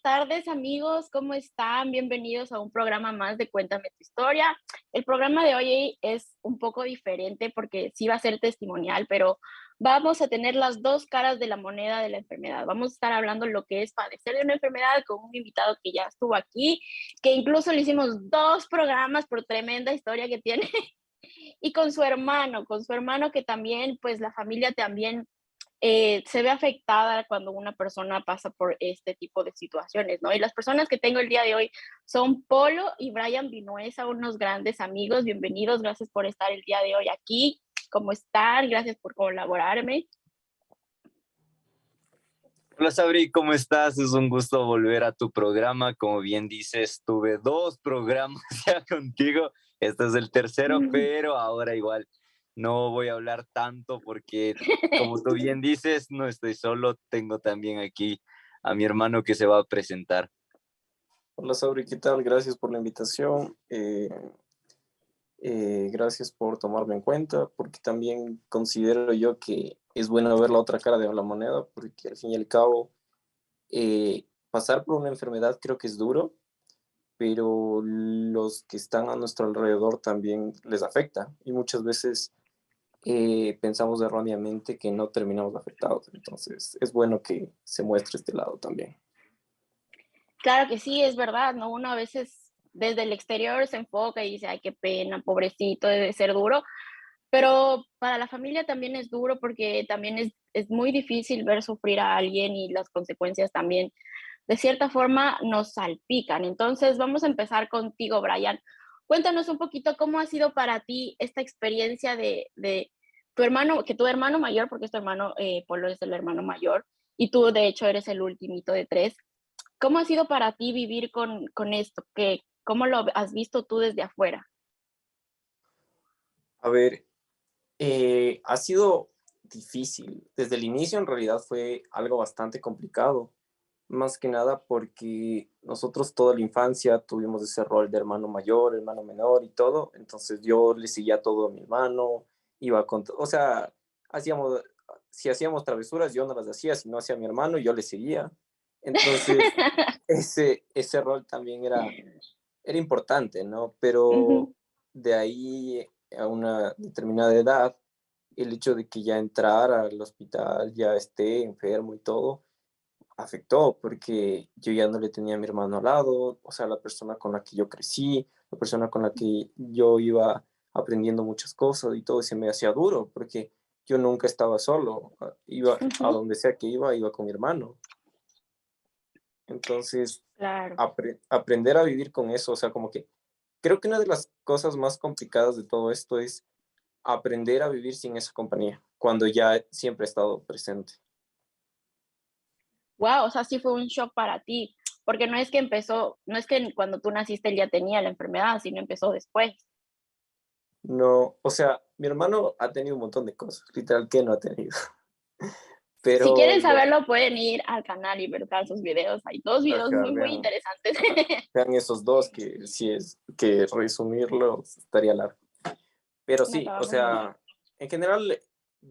tardes, amigos. ¿Cómo están? Bienvenidos a un programa más de Cuéntame tu historia. El programa de hoy es un poco diferente porque sí va a ser testimonial, pero vamos a tener las dos caras de la moneda de la enfermedad. Vamos a estar hablando lo que es padecer de una enfermedad con un invitado que ya estuvo aquí, que incluso le hicimos dos programas por tremenda historia que tiene, y con su hermano que también, pues la familia también se ve afectada cuando una persona pasa por este tipo de situaciones, ¿no? Y las personas que tengo el día de hoy son Polo y Brian Vinuesa, unos grandes amigos. Bienvenidos, gracias por estar el día de hoy aquí. ¿Cómo están? Gracias por colaborarme. Hola Sabri, ¿cómo estás? Es un gusto volver a tu programa. Como bien dices, tuve dos programas ya contigo. Este es el tercero, pero ahora igual no voy a hablar tanto porque, como tú bien dices, no estoy solo. Tengo también aquí a mi hermano que se va a presentar. Hola Sabri, ¿qué tal? Gracias por la invitación. Gracias por tomarme en cuenta, porque también considero yo que es bueno ver la otra cara de la moneda, porque al fin y al cabo, pasar por una enfermedad creo que es duro, pero los que están a nuestro alrededor también les afecta y muchas veces pensamos erróneamente que no terminamos afectados. Entonces es bueno que se muestre este lado también. Claro que sí, es verdad, ¿no? Uno a veces desde el exterior se enfoca y dice, ay, qué pena, pobrecito, debe ser duro, pero para la familia también es duro porque también es muy difícil ver sufrir a alguien y las consecuencias también de cierta forma nos salpican. Entonces, vamos a empezar contigo, Brian. Cuéntanos un poquito cómo ha sido para ti esta experiencia de tu hermano, que tu hermano mayor, porque es tu hermano, Polo es el hermano mayor, y tú de hecho eres el ultimito de tres. ¿Cómo ha sido para ti vivir con esto? ¿Cómo lo has visto tú desde afuera? A ver, ha sido difícil. Desde el inicio en realidad fue algo bastante complicado, más que nada porque nosotros toda la infancia tuvimos ese rol de hermano mayor, hermano menor y todo, entonces yo le seguía todo a mi hermano, iba con, o sea, hacíamos, si hacíamos travesuras yo no las hacía, si no hacía mi hermano yo le seguía. Entonces, ese rol también era importante, ¿no? Pero Ujú. de ahí a una determinada edad, el hecho de que ya entrara al hospital, ya esté enfermo y todo, afectó porque yo ya no le tenía a mi hermano al lado, o sea, la persona con la que yo crecí, la persona con la que yo iba aprendiendo muchas cosas y todo, y se me hacía duro porque yo nunca estaba solo, iba a Ujú. donde sea que iba con mi hermano. Entonces, Claro. aprender a vivir con eso, o sea, como que creo que una de las cosas más complicadas de todo esto es aprender a vivir sin esa compañía, cuando ya siempre he estado presente. Wow, o sea, sí fue un shock para ti, porque no es que empezó, no es que cuando tú naciste él ya tenía la enfermedad, sino empezó después. No, o sea, mi hermano ha tenido un montón de cosas, literal que no ha tenido, Si pero quieren saberlo, pueden ir al canal y ver todos sus videos. Hay dos videos ajá, muy, muy interesantes. vean esos dos que si es que resumirlos estaría largo. Pero No sí, o acabamos nunca. sea, en general,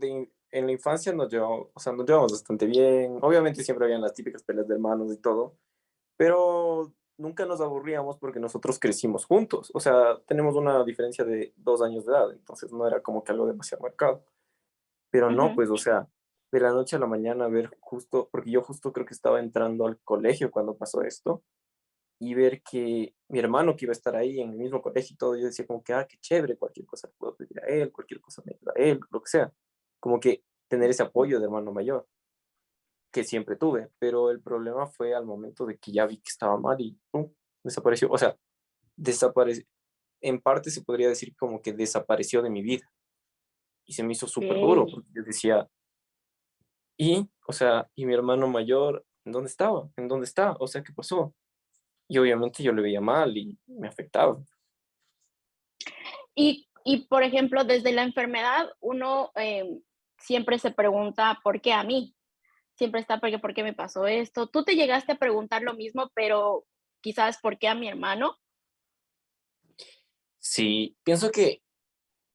en la infancia nos llevamos, o sea, nos llevamos bastante bien. Obviamente siempre habían las típicas peleas de hermanos y todo, pero nunca nos aburríamos porque nosotros crecimos juntos. O sea, tenemos una diferencia de 2 años de edad, entonces no era como que algo demasiado marcado. Pero no, Ujú. pues, o sea, de la noche a la mañana ver justo, porque yo justo creo que estaba entrando al colegio cuando pasó esto, y ver que mi hermano que iba a estar ahí en el mismo colegio y todo, yo decía como que, ah, qué chévere, cualquier cosa le puedo pedir a él, cualquier cosa me ayuda a él, lo que sea. Como que tener ese apoyo de hermano mayor, que siempre tuve, pero el problema fue al momento de que ya vi que estaba mal y ¡pum! Desapareció. O sea, desapareció. En parte se podría decir como que desapareció de mi vida y se me hizo súper duro Ok. porque yo decía, y, o sea, y mi hermano mayor, ¿en dónde estaba? ¿En dónde está? O sea, ¿qué pasó? Y obviamente yo le veía mal y me afectaba. Y por ejemplo, desde la enfermedad, uno siempre se pregunta, ¿por qué a mí? Siempre está, ¿por qué me pasó esto? Tú te llegaste a preguntar lo mismo, pero quizás, ¿por qué a mi hermano? Sí, pienso que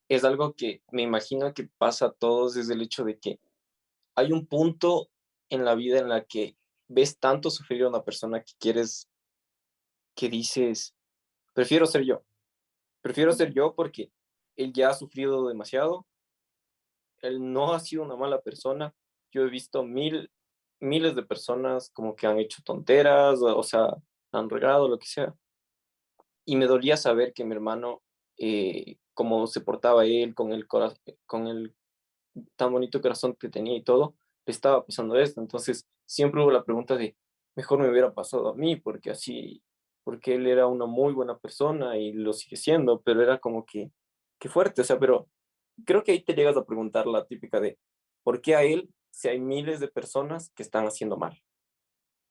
es algo que me imagino que pasa a todos, es el hecho de que hay un punto en la vida en la que ves tanto sufrir a una persona que quieres, que dices, prefiero ser yo porque él ya ha sufrido demasiado, él no ha sido una mala persona. Yo he visto miles de personas como que han hecho tonteras, o sea, han regado, lo que sea. Y me dolía saber que mi hermano, cómo se portaba él, con el tan bonito corazón que tenía y todo, le estaba pasando esto. Entonces, siempre hubo la pregunta de, mejor me hubiera pasado a mí, porque así, porque él era una muy buena persona y lo sigue siendo, pero era como que fuerte, o sea, pero creo que ahí te llegas a preguntar la típica de, ¿por qué a él si hay miles de personas que están haciendo mal?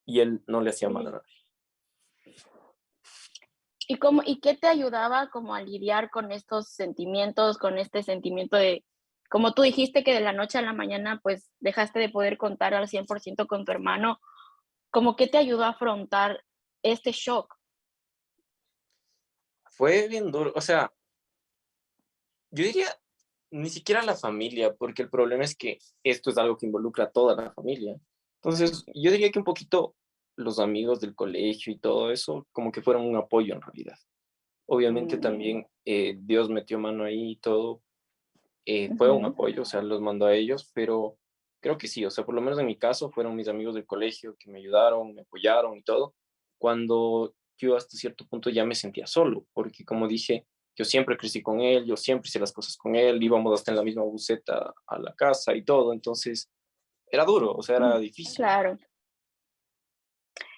Y él no le hacía mal a Sí. nadie. ¿Y qué te ayudaba como a lidiar con estos sentimientos, con este sentimiento de, como tú dijiste que de la noche a la mañana, pues dejaste de poder contar al 100% con tu hermano, como qué te ayudó a afrontar este shock? Fue bien duro, o sea, yo diría ni siquiera la familia, porque el problema es que esto es algo que involucra a toda la familia. Entonces, yo diría que un poquito los amigos del colegio y todo eso, como que fueron un apoyo en realidad. Obviamente Mm, también Dios metió mano ahí y todo, fue un ujú. apoyo, o sea, los mandó a ellos, pero creo que sí, o sea, por lo menos en mi caso fueron mis amigos del colegio que me ayudaron, me apoyaron y todo, cuando yo hasta cierto punto ya me sentía solo, porque como dije, yo siempre crecí con él, yo siempre hice las cosas con él, íbamos hasta en la misma buseta a la casa y todo, entonces era duro, o sea, era difícil. Claro.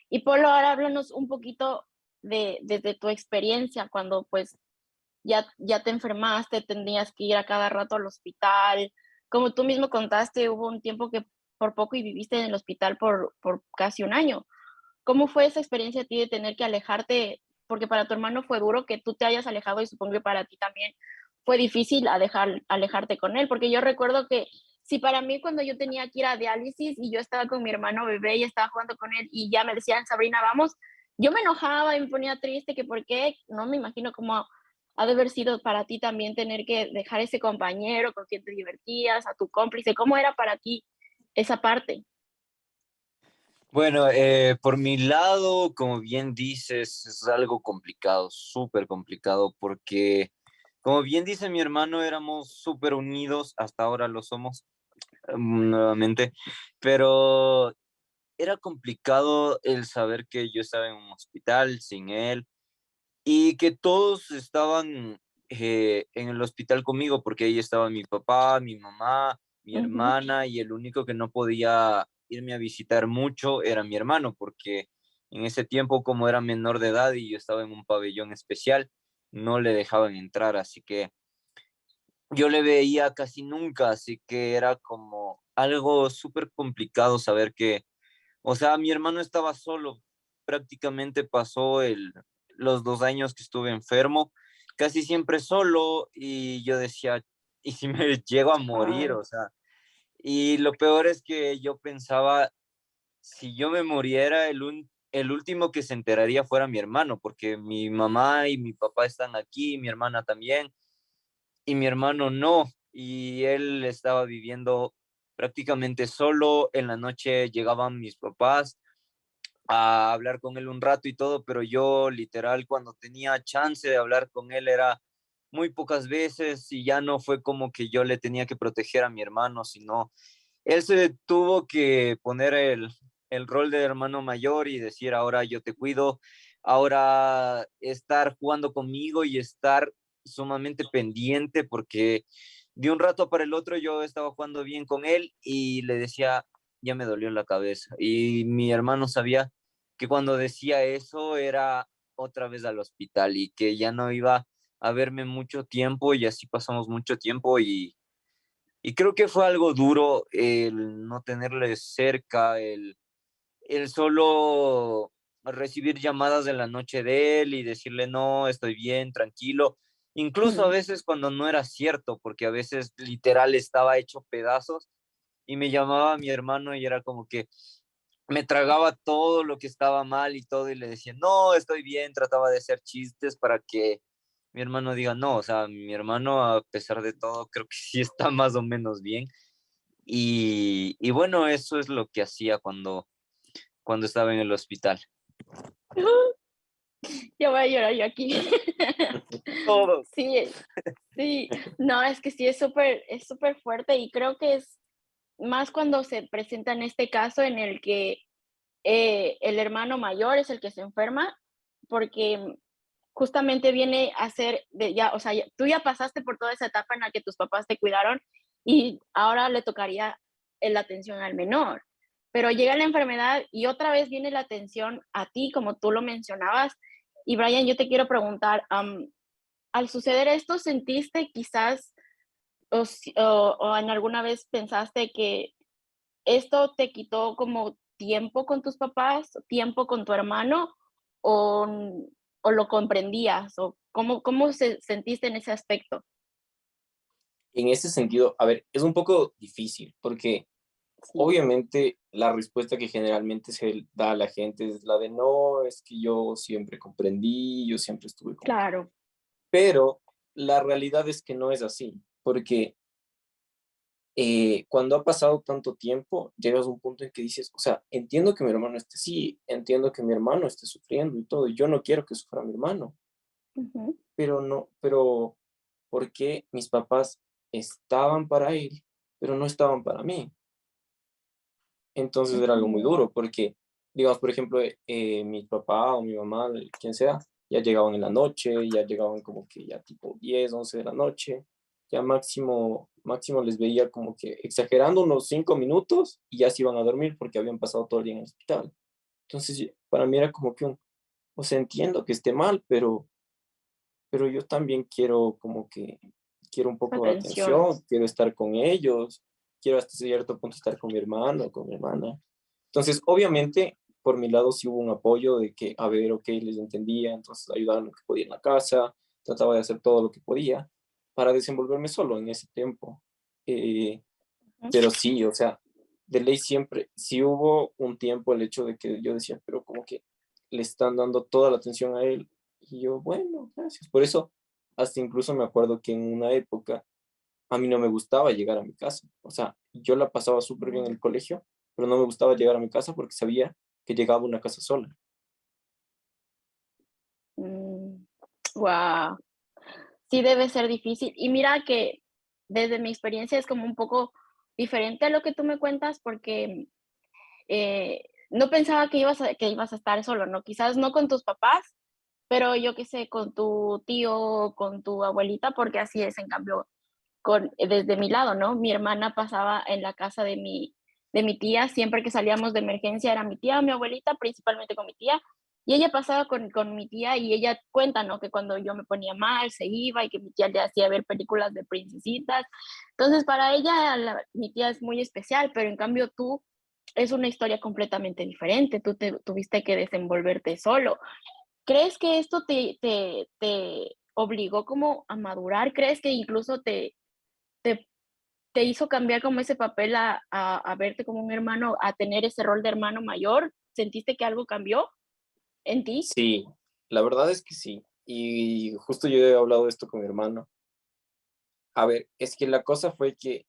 Y Polo, ahora háblanos un poquito de desde tu experiencia cuando pues ya te enfermaste, tenías que ir a cada rato al hospital. Como tú mismo contaste, hubo un tiempo que por poco y viviste en el hospital por casi un año. ¿Cómo fue esa experiencia a ti de tener que alejarte? Porque para tu hermano fue duro que tú te hayas alejado y supongo que para ti también fue difícil alejarte con él, porque yo recuerdo que si para mí cuando yo tenía que ir a diálisis y yo estaba con mi hermano bebé y estaba jugando con él y ya me decían, Sabrina, vamos, yo me enojaba y me ponía triste, que por qué, no me imagino cómo ha de haber sido para ti también tener que dejar ese compañero con quien te divertías, a tu cómplice, ¿cómo era para ti esa parte? Bueno, por mi lado, como bien dices, es algo complicado, súper complicado, porque como bien dice mi hermano, éramos súper unidos, hasta ahora lo somos nuevamente, pero era complicado el saber que yo estaba en un hospital sin él y que todos estaban en el hospital conmigo, porque ahí estaba mi papá, mi mamá, mi Ujú. hermana, y el único que no podía irme a visitar mucho era mi hermano, porque en ese tiempo, como era menor de edad y yo estaba en un pabellón especial, no le dejaban entrar, así que yo le veía casi nunca, así que era como algo súper complicado saber que, o sea, mi hermano estaba solo, prácticamente pasó los 2 años que estuve enfermo, casi siempre solo, y yo decía, ¿y si me llego a morir? Ay, O sea, y lo peor es que yo pensaba, si yo me muriera, el último que se enteraría fuera mi hermano, porque mi mamá y mi papá están aquí, mi hermana también, y mi hermano no, y él estaba viviendo prácticamente solo. En la noche llegaban mis papás a hablar con él un rato y todo, pero yo literal cuando tenía chance de hablar con él era muy pocas veces y ya no fue como que yo le tenía que proteger a mi hermano, sino él se tuvo que poner el rol de hermano mayor y decir, ahora yo te cuido, ahora estar jugando conmigo y estar sumamente pendiente porque de un rato para el otro yo estaba jugando bien con él y le decía, ya me dolió la cabeza. Y mi hermano sabía que cuando decía eso era otra vez al hospital y que ya no iba a verme mucho tiempo y así pasamos mucho tiempo y creo que fue algo duro el no tenerle cerca, el solo recibir llamadas de la noche de él y decirle, no, estoy bien, tranquilo. Incluso a mm, veces cuando no era cierto, porque a veces literal estaba hecho pedazos y me llamaba mi hermano y era como que me tragaba todo lo que estaba mal y todo y le decía, no, estoy bien, trataba de hacer chistes para que mi hermano diga, no, o sea, mi hermano a pesar de todo creo que sí está más o menos bien. Y bueno, eso es lo que hacía cuando estaba en el hospital? Ya voy a llorar yo aquí. Todos. Sí, sí, no, es que sí es súper fuerte y creo que es más cuando se presenta en este caso en el que el hermano mayor es el que se enferma, porque justamente viene a ser de ya, o sea, tú ya pasaste por toda esa etapa en la que tus papás te cuidaron y ahora le tocaría la atención al menor. Pero llega la enfermedad y otra vez viene la atención a ti, como tú lo mencionabas. Y Brian, yo te quiero preguntar, al suceder esto, ¿sentiste quizás o en alguna vez pensaste que esto te quitó como tiempo con tus papás, tiempo con tu hermano, o, o lo comprendías, o cómo se sentiste en ese aspecto? En ese sentido, a ver, es un poco difícil porque Sí, obviamente la respuesta que generalmente se da a la gente es la de no, es que yo siempre comprendí, yo siempre estuve como que... claro. Pero la realidad es que no es así, porque cuando ha pasado tanto tiempo, llegas a un punto en que dices, o sea, entiendo que mi hermano esté así, entiendo que mi hermano esté sufriendo y todo, y yo no quiero que sufra mi hermano, Ujú, pero no, pero ¿por qué mis papás estaban para él, pero no estaban para mí? Entonces era algo muy ujú, duro, porque, digamos, por ejemplo, mi papá o mi mamá, quien sea, ya llegaban en la noche, ya llegaban como que ya tipo 10 11 de la noche, ya máximo les veía como que exagerando unos 5 minutos y ya se iban a dormir porque habían pasado todo el día en el hospital. Entonces, para mí era como que o sea, entiendo que esté mal, pero yo también quiero como que, quiero un poco de atención. atención, quiero estar con ellos, quiero hasta cierto punto estar con mi hermano, con mi hermana. Entonces, obviamente, por mi lado sí hubo un apoyo de que, a ver, ok, les entendía, entonces ayudaba en lo que podía en la casa, trataba de hacer todo lo que podía para desenvolverme solo en ese tiempo. Eh, Ujú. pero sí, o sea, de ley siempre, sí hubo un tiempo el hecho de que yo decía, pero como que le están dando toda la atención a él. Y yo, bueno, gracias. Por eso, hasta incluso me acuerdo que en una época a mí no me gustaba llegar a mi casa. O sea, yo la pasaba súper bien en el colegio, pero no me gustaba llegar a mi casa porque sabía que llegaba a una casa sola. Wow, sí debe ser difícil. Y mira que desde mi experiencia es como un poco diferente a lo que tú me cuentas, porque no pensaba que ibas a estar solo, ¿no? Quizás no con tus papás, pero yo qué sé, con tu tío, con tu abuelita, porque así es, en cambio, desde mi lado, ¿no? Mi hermana pasaba en la casa de mi tía, siempre que salíamos de emergencia era mi tía, mi abuelita, principalmente con mi tía, y ella pasaba con mi tía y ella cuenta, ¿no? Que cuando yo me ponía mal se iba y que mi tía le hacía ver películas de princesitas. Entonces, para ella, mi tía es muy especial, pero en cambio tú es una historia completamente diferente. Tú tuviste que desenvolverte solo. ¿Crees que esto te obligó como a madurar? ¿Crees que incluso te, te hizo cambiar como ese papel a verte como un hermano, a tener ese rol de hermano mayor? ¿Sentiste que algo cambió en ti? Sí, la verdad es que sí. Y justo yo he hablado de esto con mi hermano. A ver, es que la cosa fue que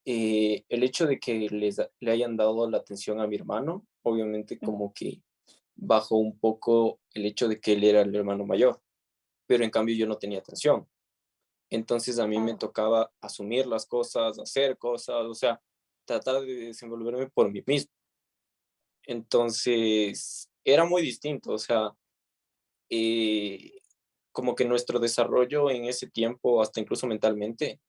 el hecho de que le hayan dado la atención a mi hermano, obviamente Mm, como que bajó un poco el hecho de que él era el hermano mayor, pero en cambio yo no tenía atención. Entonces a mí me claro. tocaba asumir las cosas, hacer cosas, o sea, tratar de desenvolverme por mí mismo. Entonces era muy distinto, o sea, eh, como que nuestro desarrollo en ese tiempo, hasta incluso mentalmente,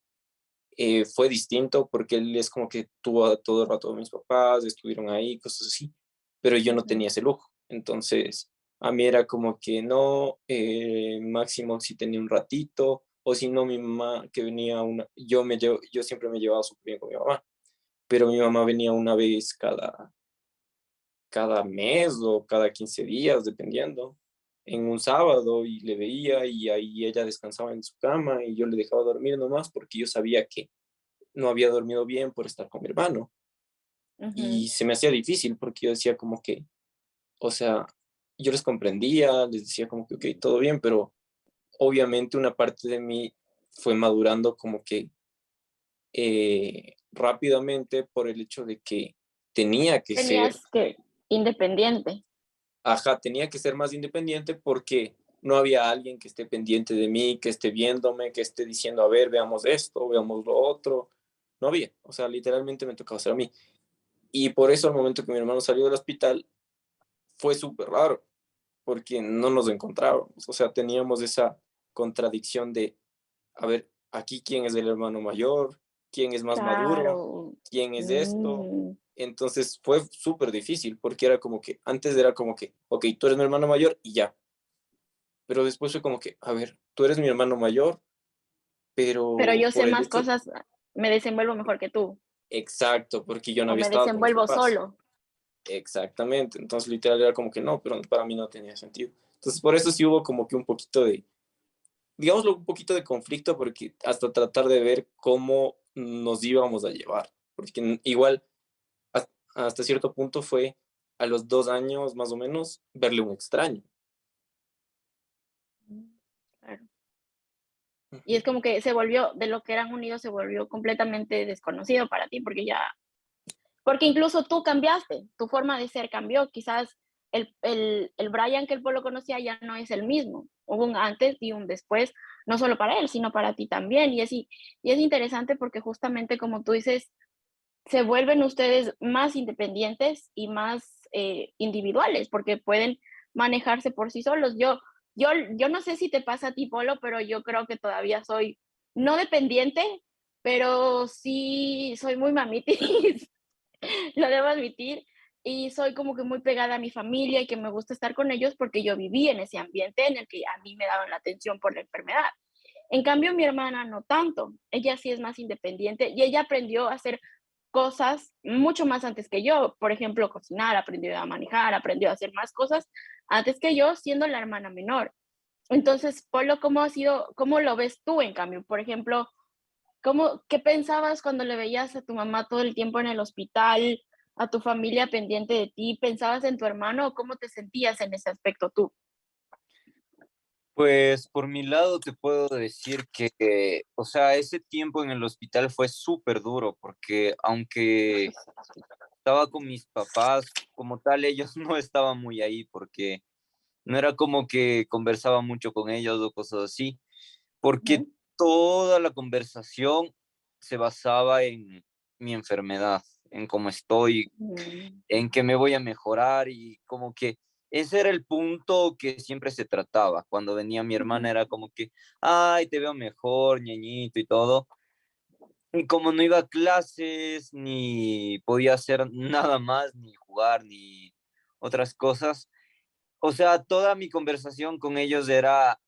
fue distinto porque él es como que tuvo a todo el rato a mis papás, estuvieron ahí, cosas así, pero yo no Ujú. tenía ese lujo. Entonces, a mí era como que no, máximo si tenía un ratito, o si no, mi mamá que venía yo siempre me llevaba súper bien con mi mamá, pero mi mamá venía una vez cada mes o cada 15 días, dependiendo, en un sábado y le veía y ahí ella descansaba en su cama y yo le dejaba dormir nomás porque yo sabía que no había dormido bien por estar con mi hermano. Ujú. Y se me hacía difícil porque yo decía como que, o sea, yo les comprendía, les decía como que, ok, todo bien, pero obviamente una parte de mí fue madurando como que rápidamente por el hecho de que tenía que ser, Tenías que, independiente. Ajá, tenía que ser más independiente porque no había alguien que esté pendiente de mí, que esté viéndome, que esté diciendo, a ver, veamos esto, veamos lo otro. No había, o sea, literalmente me tocaba hacer a mí. Y por eso al momento que mi hermano salió del hospital fue súper raro, porque no nos encontrábamos. O sea, teníamos esa contradicción de, a ver, aquí quién es el hermano mayor, quién es más maduro, Claro. quién es esto. Mm, Entonces fue súper difícil, porque era como que, antes era como que, ok, tú eres mi hermano mayor y ya. Pero después fue como que, a ver, tú eres mi hermano mayor, pero pero yo sé por el más hecho, cosas, me desenvuelvo mejor que tú, exacto, porque yo no o había me estado con mis desenvuelvo papás. solo. Exactamente. Entonces, literal, era como que no, pero para mí no tenía sentido. Entonces, por eso sí hubo como que un poquito de, digámoslo, un poquito de conflicto, porque hasta tratar de ver cómo nos íbamos a llevar. Porque igual, hasta cierto punto fue a los 2 años más o menos verle un extraño. Claro. Y Ujú. es como que se volvió, de lo que eran unidos, se volvió completamente desconocido para ti, porque ya, porque incluso tú cambiaste, tu forma de ser cambió, quizás el Brian que el pueblo conocía ya no es el mismo, hubo un antes y un después, no solo para él, sino para ti también, y es interesante porque justamente como tú dices, se vuelven ustedes más independientes y más individuales, porque pueden manejarse por sí solos. Yo no sé si te pasa a ti, Polo, pero yo creo que todavía soy no dependiente, pero sí soy muy mamitis, lo debo admitir, y soy como que muy pegada a mi familia y que me gusta estar con ellos porque yo viví en ese ambiente en el que a mí me daban la atención por la enfermedad. En cambio, mi hermana no tanto, ella sí es más independiente y ella aprendió a hacer cosas mucho más antes que yo. Por ejemplo, cocinar, aprendió a manejar, aprendió a hacer más cosas antes que yo, siendo la hermana menor. Entonces, Polo, ¿cómo ha sido, cómo lo ves tú en cambio? Por ejemplo, qué pensabas cuando le veías a tu mamá todo el tiempo en el hospital, a tu familia pendiente de ti? ¿Pensabas en tu hermano o cómo te sentías en ese aspecto tú? Pues por mi lado te puedo decir que, o sea, ese tiempo en el hospital fue súper duro porque aunque estaba con mis papás, como tal, ellos no estaban muy ahí porque no era como que conversaba mucho con ellos o cosas así, porque Ujú. toda la conversación se basaba en mi enfermedad, en cómo estoy, Mm, en que me voy a mejorar y como que ese era el punto que siempre se trataba. Cuando venía mi hermana ujú, era como que, ay, te veo mejor, ñañito y todo. Y como no iba a clases, ni podía hacer nada más, ni jugar, ni otras cosas, o sea, toda mi conversación con ellos era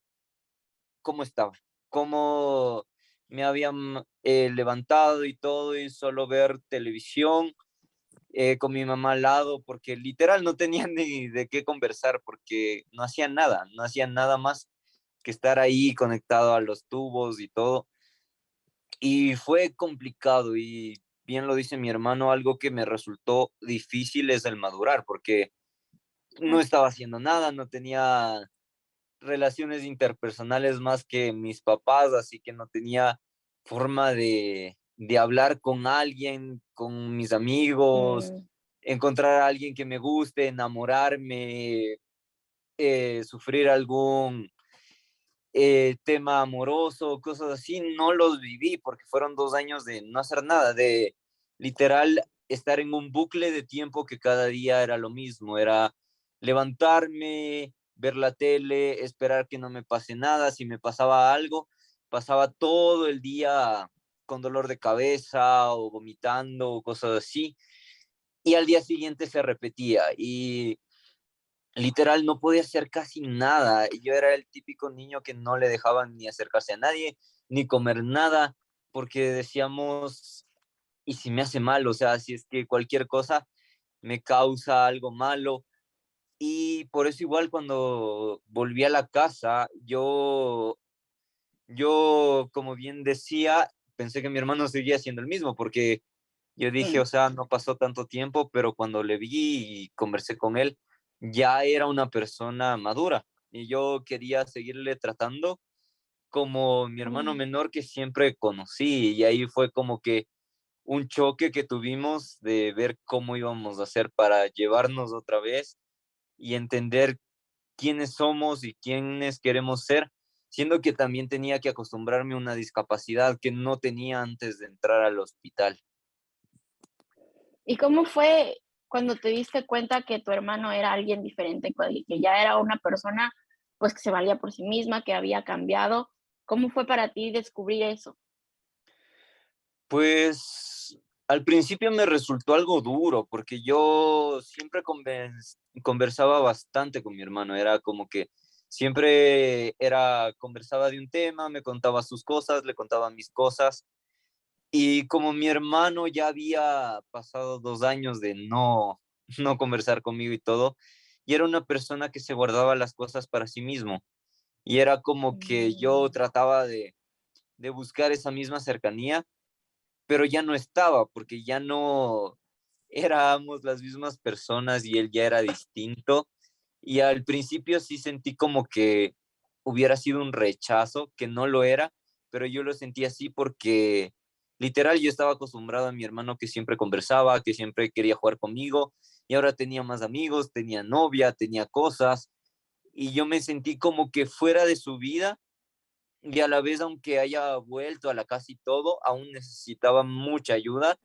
cómo estaba, cómo me habían levantado y todo, y solo ver televisión con mi mamá al lado, porque literal no tenían ni de qué conversar, porque no hacían nada más que estar ahí conectado a los tubos y todo. Y fue complicado y bien lo dice mi hermano, algo que me resultó difícil es el madurar, porque no claro. estaba haciendo nada, no tenía relaciones interpersonales más que mis papás, así que no tenía forma de hablar con alguien, con mis amigos, Mm, encontrar a alguien que me guste, enamorarme, sufrir algún tema amoroso, cosas así, no los viví porque fueron 2 años de no hacer nada, de literal estar en un bucle de tiempo que cada día era lo mismo, era levantarme, ver la tele, esperar que no me pase nada, si me pasaba algo, pasaba todo el día con dolor de cabeza o vomitando o cosas así, y al día siguiente se repetía y literal no podía hacer casi nada. Yo era el típico niño que no le dejaban ni acercarse a nadie, ni comer nada, porque decíamos, ¿y si me hace mal? O sea, si es que cualquier cosa me causa algo malo. Y por eso igual cuando volví a la casa, yo como bien decía, pensé que mi hermano seguía siendo el mismo, porque yo dije, mm, o sea, no pasó tanto tiempo, pero cuando le vi y conversé con él, ya era una persona madura y yo quería seguirle tratando como mi hermano mm, menor que siempre conocí y ahí fue como que un choque que tuvimos de ver cómo íbamos a hacer para llevarnos otra vez y entender quiénes somos y quiénes queremos ser, siendo que también tenía que acostumbrarme a una discapacidad que no tenía antes de entrar al hospital. ¿Y cómo fue cuando te diste cuenta que tu hermano era alguien diferente, que ya era una persona pues que se valía por sí misma, que había cambiado? ¿Cómo fue para ti descubrir eso? Pues al principio me resultó algo duro porque yo siempre conversaba bastante con mi hermano, era como que conversaba de un tema, me contaba sus cosas, le contaba mis cosas. Y como mi hermano ya había pasado 2 años de no conversar conmigo y todo, y era una persona que se guardaba las cosas para sí mismo. Y era como que yo Mm, trataba de buscar esa misma cercanía, pero ya no estaba, porque ya no éramos las mismas personas y él ya era distinto. Y al principio sí sentí como que hubiera sido un rechazo, que no lo era, pero yo lo sentí así porque literal yo estaba acostumbrado a mi hermano que siempre conversaba, que siempre quería jugar conmigo y ahora tenía más amigos, tenía novia, tenía cosas y yo me sentí como que fuera de su vida y a la vez, aunque haya vuelto a la casa y todo, aún necesitaba mucha ayuda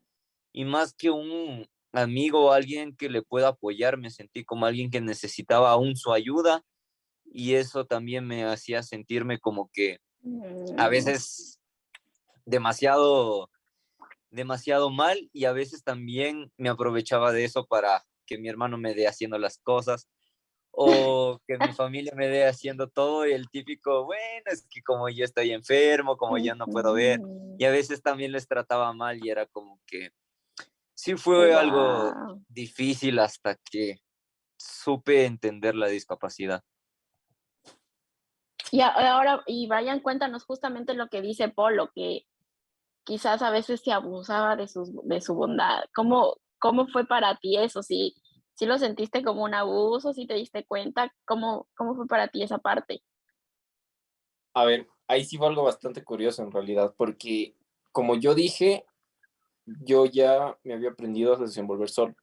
y más que un amigo o alguien que le pueda apoyar, me sentí como alguien que necesitaba aún su ayuda y eso también me hacía sentirme como que a mm. veces demasiado, demasiado mal y a veces también me aprovechaba de eso para que mi hermano me dé haciendo las cosas o que mi familia me dé haciendo todo y el típico, bueno, es que como yo estoy enfermo, como yo no puedo ver, Ujú. y a veces también les trataba mal y era como que sí fue algo Guau. difícil hasta que supe entender la discapacidad. Y ahora, y Brian, cuéntanos justamente lo que dice Polo, que quizás a veces se abusaba de su bondad. ¿Cómo fue para ti eso? ¿Sí lo sentiste como un abuso? ¿Sí te diste cuenta? ¿Cómo fue para ti esa parte? A ver, ahí sí fue algo bastante curioso en realidad, porque como yo dije, yo ya me había aprendido a desenvolver solo.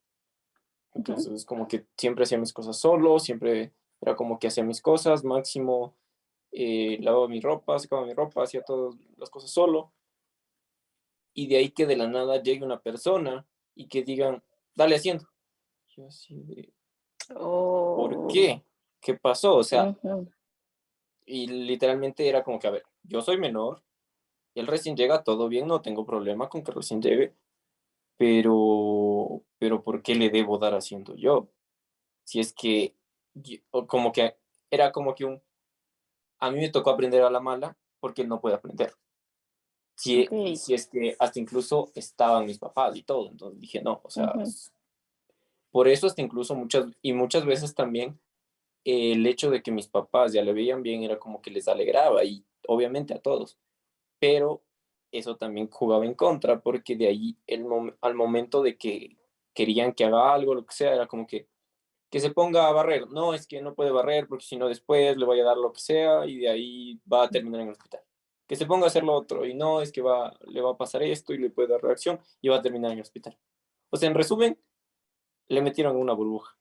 Ujú. Entonces, como que siempre hacía mis cosas solo, siempre era como que hacía mis cosas, máximo lavaba mi ropa, secaba mi ropa, hacía todas las cosas solo. Y de ahí que de la nada llegue una persona y que digan, dale haciendo. Yo así de, ¿por Oh, qué? ¿Qué pasó? O sea, ujú. y literalmente era como que, a ver, yo soy menor, él recién llega, todo bien, no tengo problema con que recién llegue, pero ¿por qué le debo dar haciendo yo? Si es que, o como que era como que a mí me tocó aprender a la mala porque él no puede aprender. Si, Ok. si es que hasta incluso estaban mis papás y todo, entonces dije, no, o sea, Ujú. por eso hasta incluso muchas veces también el hecho de que mis papás ya le veían bien era como que les alegraba y obviamente a todos, pero eso también jugaba en contra porque de ahí al momento de que querían que haga algo, lo que sea, era como que se ponga a barrer. No, es que no puede barrer porque si no después le voy a dar lo que sea y de ahí va a terminar en el hospital. Que se ponga a hacer lo otro y no, es que le va a pasar esto y le puede dar reacción y va a terminar en el hospital. O sea, en resumen, le metieron una burbuja.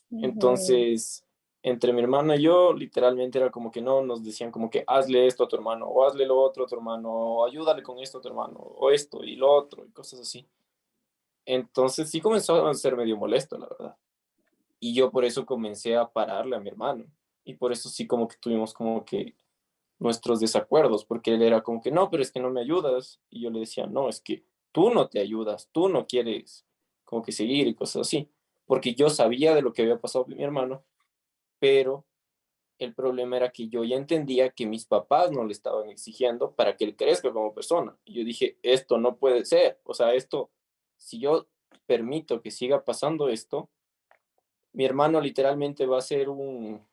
Ujú. Entonces, entre mi hermano y yo, literalmente era como que no, nos decían como que hazle esto a tu hermano, o hazle lo otro a tu hermano, o ayúdale con esto a tu hermano, o esto y lo otro, y cosas así. Entonces sí comenzó a ser medio molesto, la verdad. Y yo por eso comencé a pararle a mi hermano. Y por eso sí como que tuvimos como que nuestros desacuerdos, porque él era como que no, pero es que no me ayudas. Y yo le decía, no, es que tú no te ayudas, tú no quieres como que seguir y cosas así. Porque yo sabía de lo que había pasado con mi hermano, pero el problema era que yo ya entendía que mis papás no le estaban exigiendo para que él crezca como persona. Y yo dije, esto no puede ser. O sea, esto, si yo permito que siga pasando esto, mi hermano literalmente va a ser un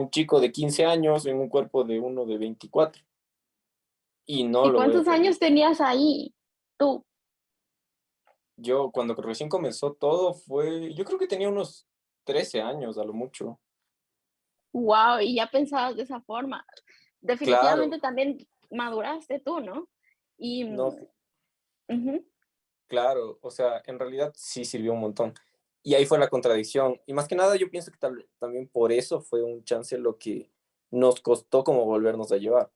chico de 15 años en un cuerpo de uno de 24 y no ¿Y lo voy a cuántos años permitir. tenías ahí tú? Yo cuando recién comenzó todo fue, yo creo que tenía unos 13 años a lo mucho. Wow, y ya pensabas de esa forma. Claro, Definitivamente también maduraste tú, ¿no? Y no, Ujú. Claro, o sea, en realidad sí sirvió un montón. Y ahí fue la contradicción. Y más que nada yo pienso que también por eso fue un chance lo que nos costó como volvernos a llevar.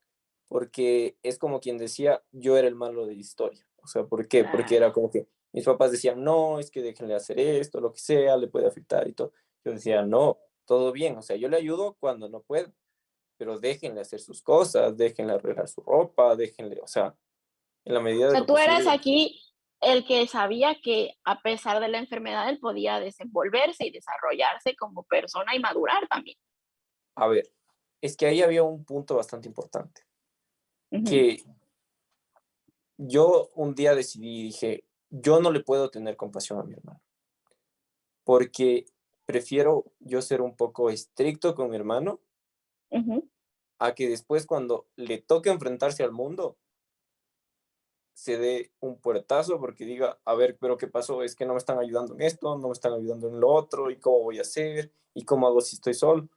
Porque es como quien decía, yo era el malo de la historia. O sea, ¿por qué? Porque era Claro. como que mis papás decían, no, es que déjenle hacer esto, lo que sea, le puede afectar y todo. Yo decía, no, todo bien. O sea, yo le ayudo cuando no puedo, pero déjenle hacer sus cosas, déjenle arreglar su ropa, déjenle, o sea, en la O medida de sea, lo tú eras posible. aquí el que sabía que a pesar de la enfermedad él podía desenvolverse y desarrollarse como persona y madurar también. A ver, es que ahí había un punto bastante importante, Ujú. que yo un día decidí, dije, yo no le puedo tener compasión a mi hermano, porque prefiero yo ser un poco estricto con mi hermano Ujú. a que después cuando le toque enfrentarse al mundo, se dé un puertazo porque diga, a ver, pero ¿qué pasó? Es que no me están ayudando en esto, no me están ayudando en lo otro, y cómo voy a hacer, y cómo hago si estoy solo.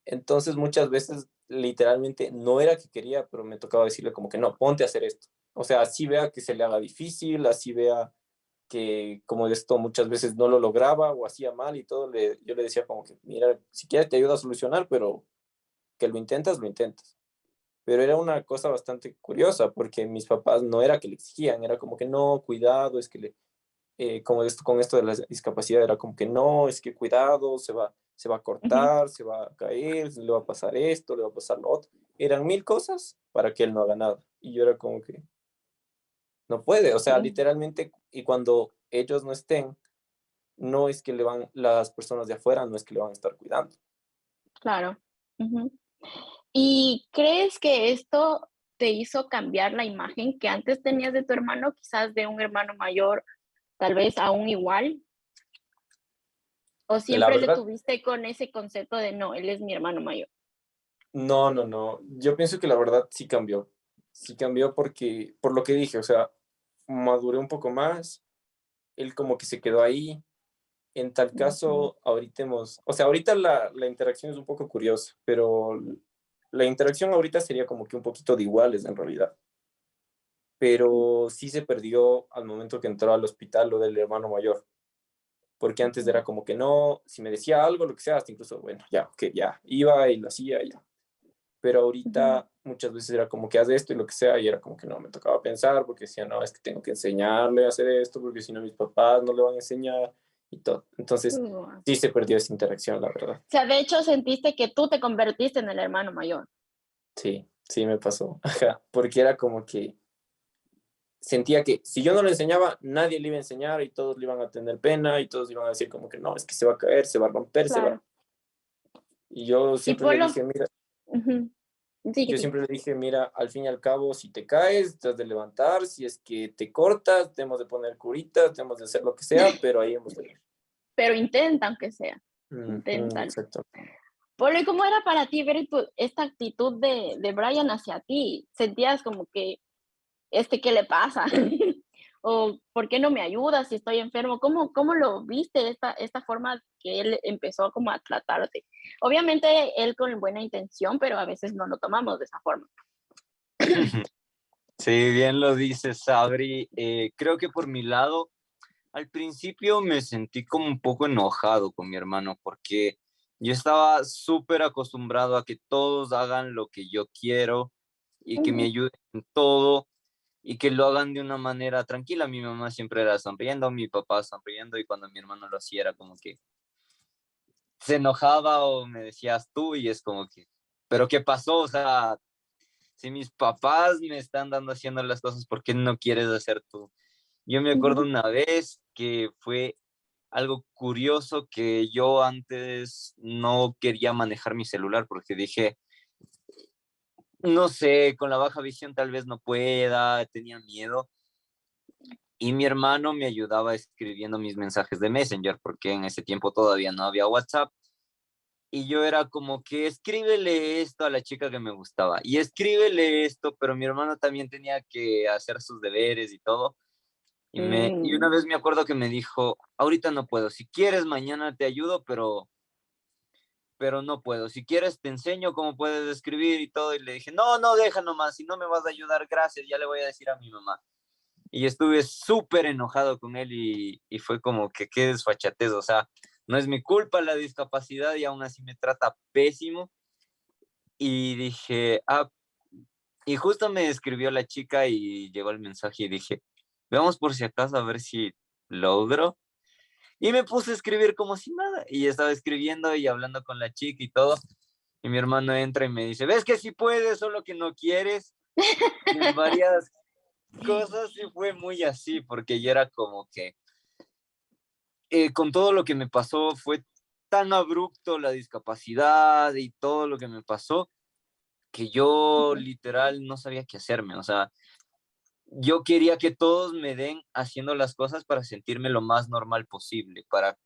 Entonces, muchas veces, literalmente, no era que quería, pero me tocaba decirle como que no, ponte a hacer esto. O sea, así vea que se le haga difícil, así vea que como de esto muchas veces no lo lograba o hacía mal y todo, yo le decía como que, mira, si quieres te ayudo a solucionar, pero que lo intentas, lo intentas. Pero era una cosa bastante curiosa porque mis papás no era que le exigían, era como que no, cuidado, es que como esto, con esto de la discapacidad era como que no, es que cuidado, se va a Ujú. cortar, se va a caer, le va a pasar esto, le va a pasar lo otro. Eran mil cosas para que él no haga nada. Y yo era como que no puede, o sea, Sí, literalmente, y cuando ellos no estén, no es que las personas de afuera, no es que le van a estar cuidando. claro. Ujú. ¿Y crees que esto te hizo cambiar la imagen que antes tenías de tu hermano, quizás de un hermano mayor, tal vez aún igual? ¿O La siempre le verdad, tuviste con ese concepto de no, él es mi hermano mayor? no, no, no. Yo pienso que la verdad sí cambió. Sí cambió porque, por lo que dije, o sea, maduré un poco más, él como que se quedó ahí. En tal Ujú. caso, ahorita o sea, ahorita la interacción es un poco curiosa, pero la interacción ahorita sería como que un poquito de iguales en realidad. Pero sí se perdió al momento que entró al hospital lo del hermano mayor, porque antes Ujú. era como que no, si me decía algo, lo que sea, hasta incluso, bueno, ya, que ya, iba y lo hacía, ya. Pero Ujú. ahorita muchas veces era como que haz esto y lo que sea, y era como que no, me tocaba pensar, porque decía, no, es que tengo que enseñarle a hacer esto, porque si no mis papás no le van a enseñar y todo. Entonces, O sí se perdió esa interacción, la verdad. sea, de hecho, sentiste que tú te convertiste en el hermano mayor. Sí, sí me pasó. Ajá, porque era como que sentía que si yo no le enseñaba, nadie le iba a enseñar y todos le iban a tener pena y todos iban a decir como que no, es que se va a caer, se va a romper, se va. Claro. Y yo Y siempre por le lo dije, mira, ujú. Sí, que yo sí. siempre le dije, mira, al fin y al cabo, si te caes, te has de levantar, si es que te cortas, tenemos de poner curitas, tenemos de hacer lo que sea, pero ahí hemos de ir. Pero intenta, aunque sea, Ujú, inténtalo. exacto. Polo, ¿y cómo era para ti ver esta actitud de Brian hacia ti? ¿Sentías como que, qué le pasa? ¿O por qué no me ayuda si estoy enfermo? ¿Cómo lo viste esta forma que él empezó como a tratarte? Obviamente él con buena intención, pero a veces no lo tomamos de esa forma. Sí, bien lo dices, Sabri. Creo que por mi lado, al principio me sentí como un poco enojado con mi hermano porque yo estaba súper acostumbrado a que todos hagan lo que yo quiero y que me Ujú. ayuden en todo y que lo hagan de una manera tranquila. Mi mamá siempre era sonriendo, mi papá sonriendo y cuando mi hermano lo hacía era como que se enojaba o me decías tú y es como que, pero ¿qué pasó? O sea, si mis papás me están dando haciendo las cosas, ¿por qué no quieres hacer tú? Yo me acuerdo Ujú. una vez que fue algo curioso que yo antes no quería manejar mi celular porque dije, no sé, con la baja visión tal vez no pueda, tenía miedo. Y mi hermano me ayudaba escribiendo mis mensajes de Messenger porque en ese tiempo todavía no había WhatsApp. Y yo era como que escríbele esto a la chica que me gustaba y escríbele esto, pero mi hermano también tenía que hacer sus deberes y todo. Y una Mm. vez me acuerdo que me dijo, ahorita no puedo, si quieres mañana te ayudo, pero no puedo. Si quieres te enseño cómo puedes escribir y todo. Y le dije, no, no, deja nomás, si no me vas a ayudar, gracias, ya le voy a decir a mi mamá. Y estuve súper enojado con él y fue como que qué desfachatez, o sea, no es mi culpa la discapacidad y aún así me trata pésimo. Y dije, y justo me escribió la chica y llegó el mensaje y dije, veamos por si acaso a ver si logro. Y me puse a escribir como si nada. Y estaba escribiendo y hablando con la chica y todo. Y mi hermano entra y me dice, ¿ves que sí puedes, solo que no quieres? Y en varias cosas sí fue muy así, porque yo era como que, con todo lo que me pasó, fue tan abrupto la discapacidad y todo lo que me pasó, que yo literal no sabía qué hacerme. O sea, yo quería que todos me den haciendo las cosas para sentirme lo más normal posible, para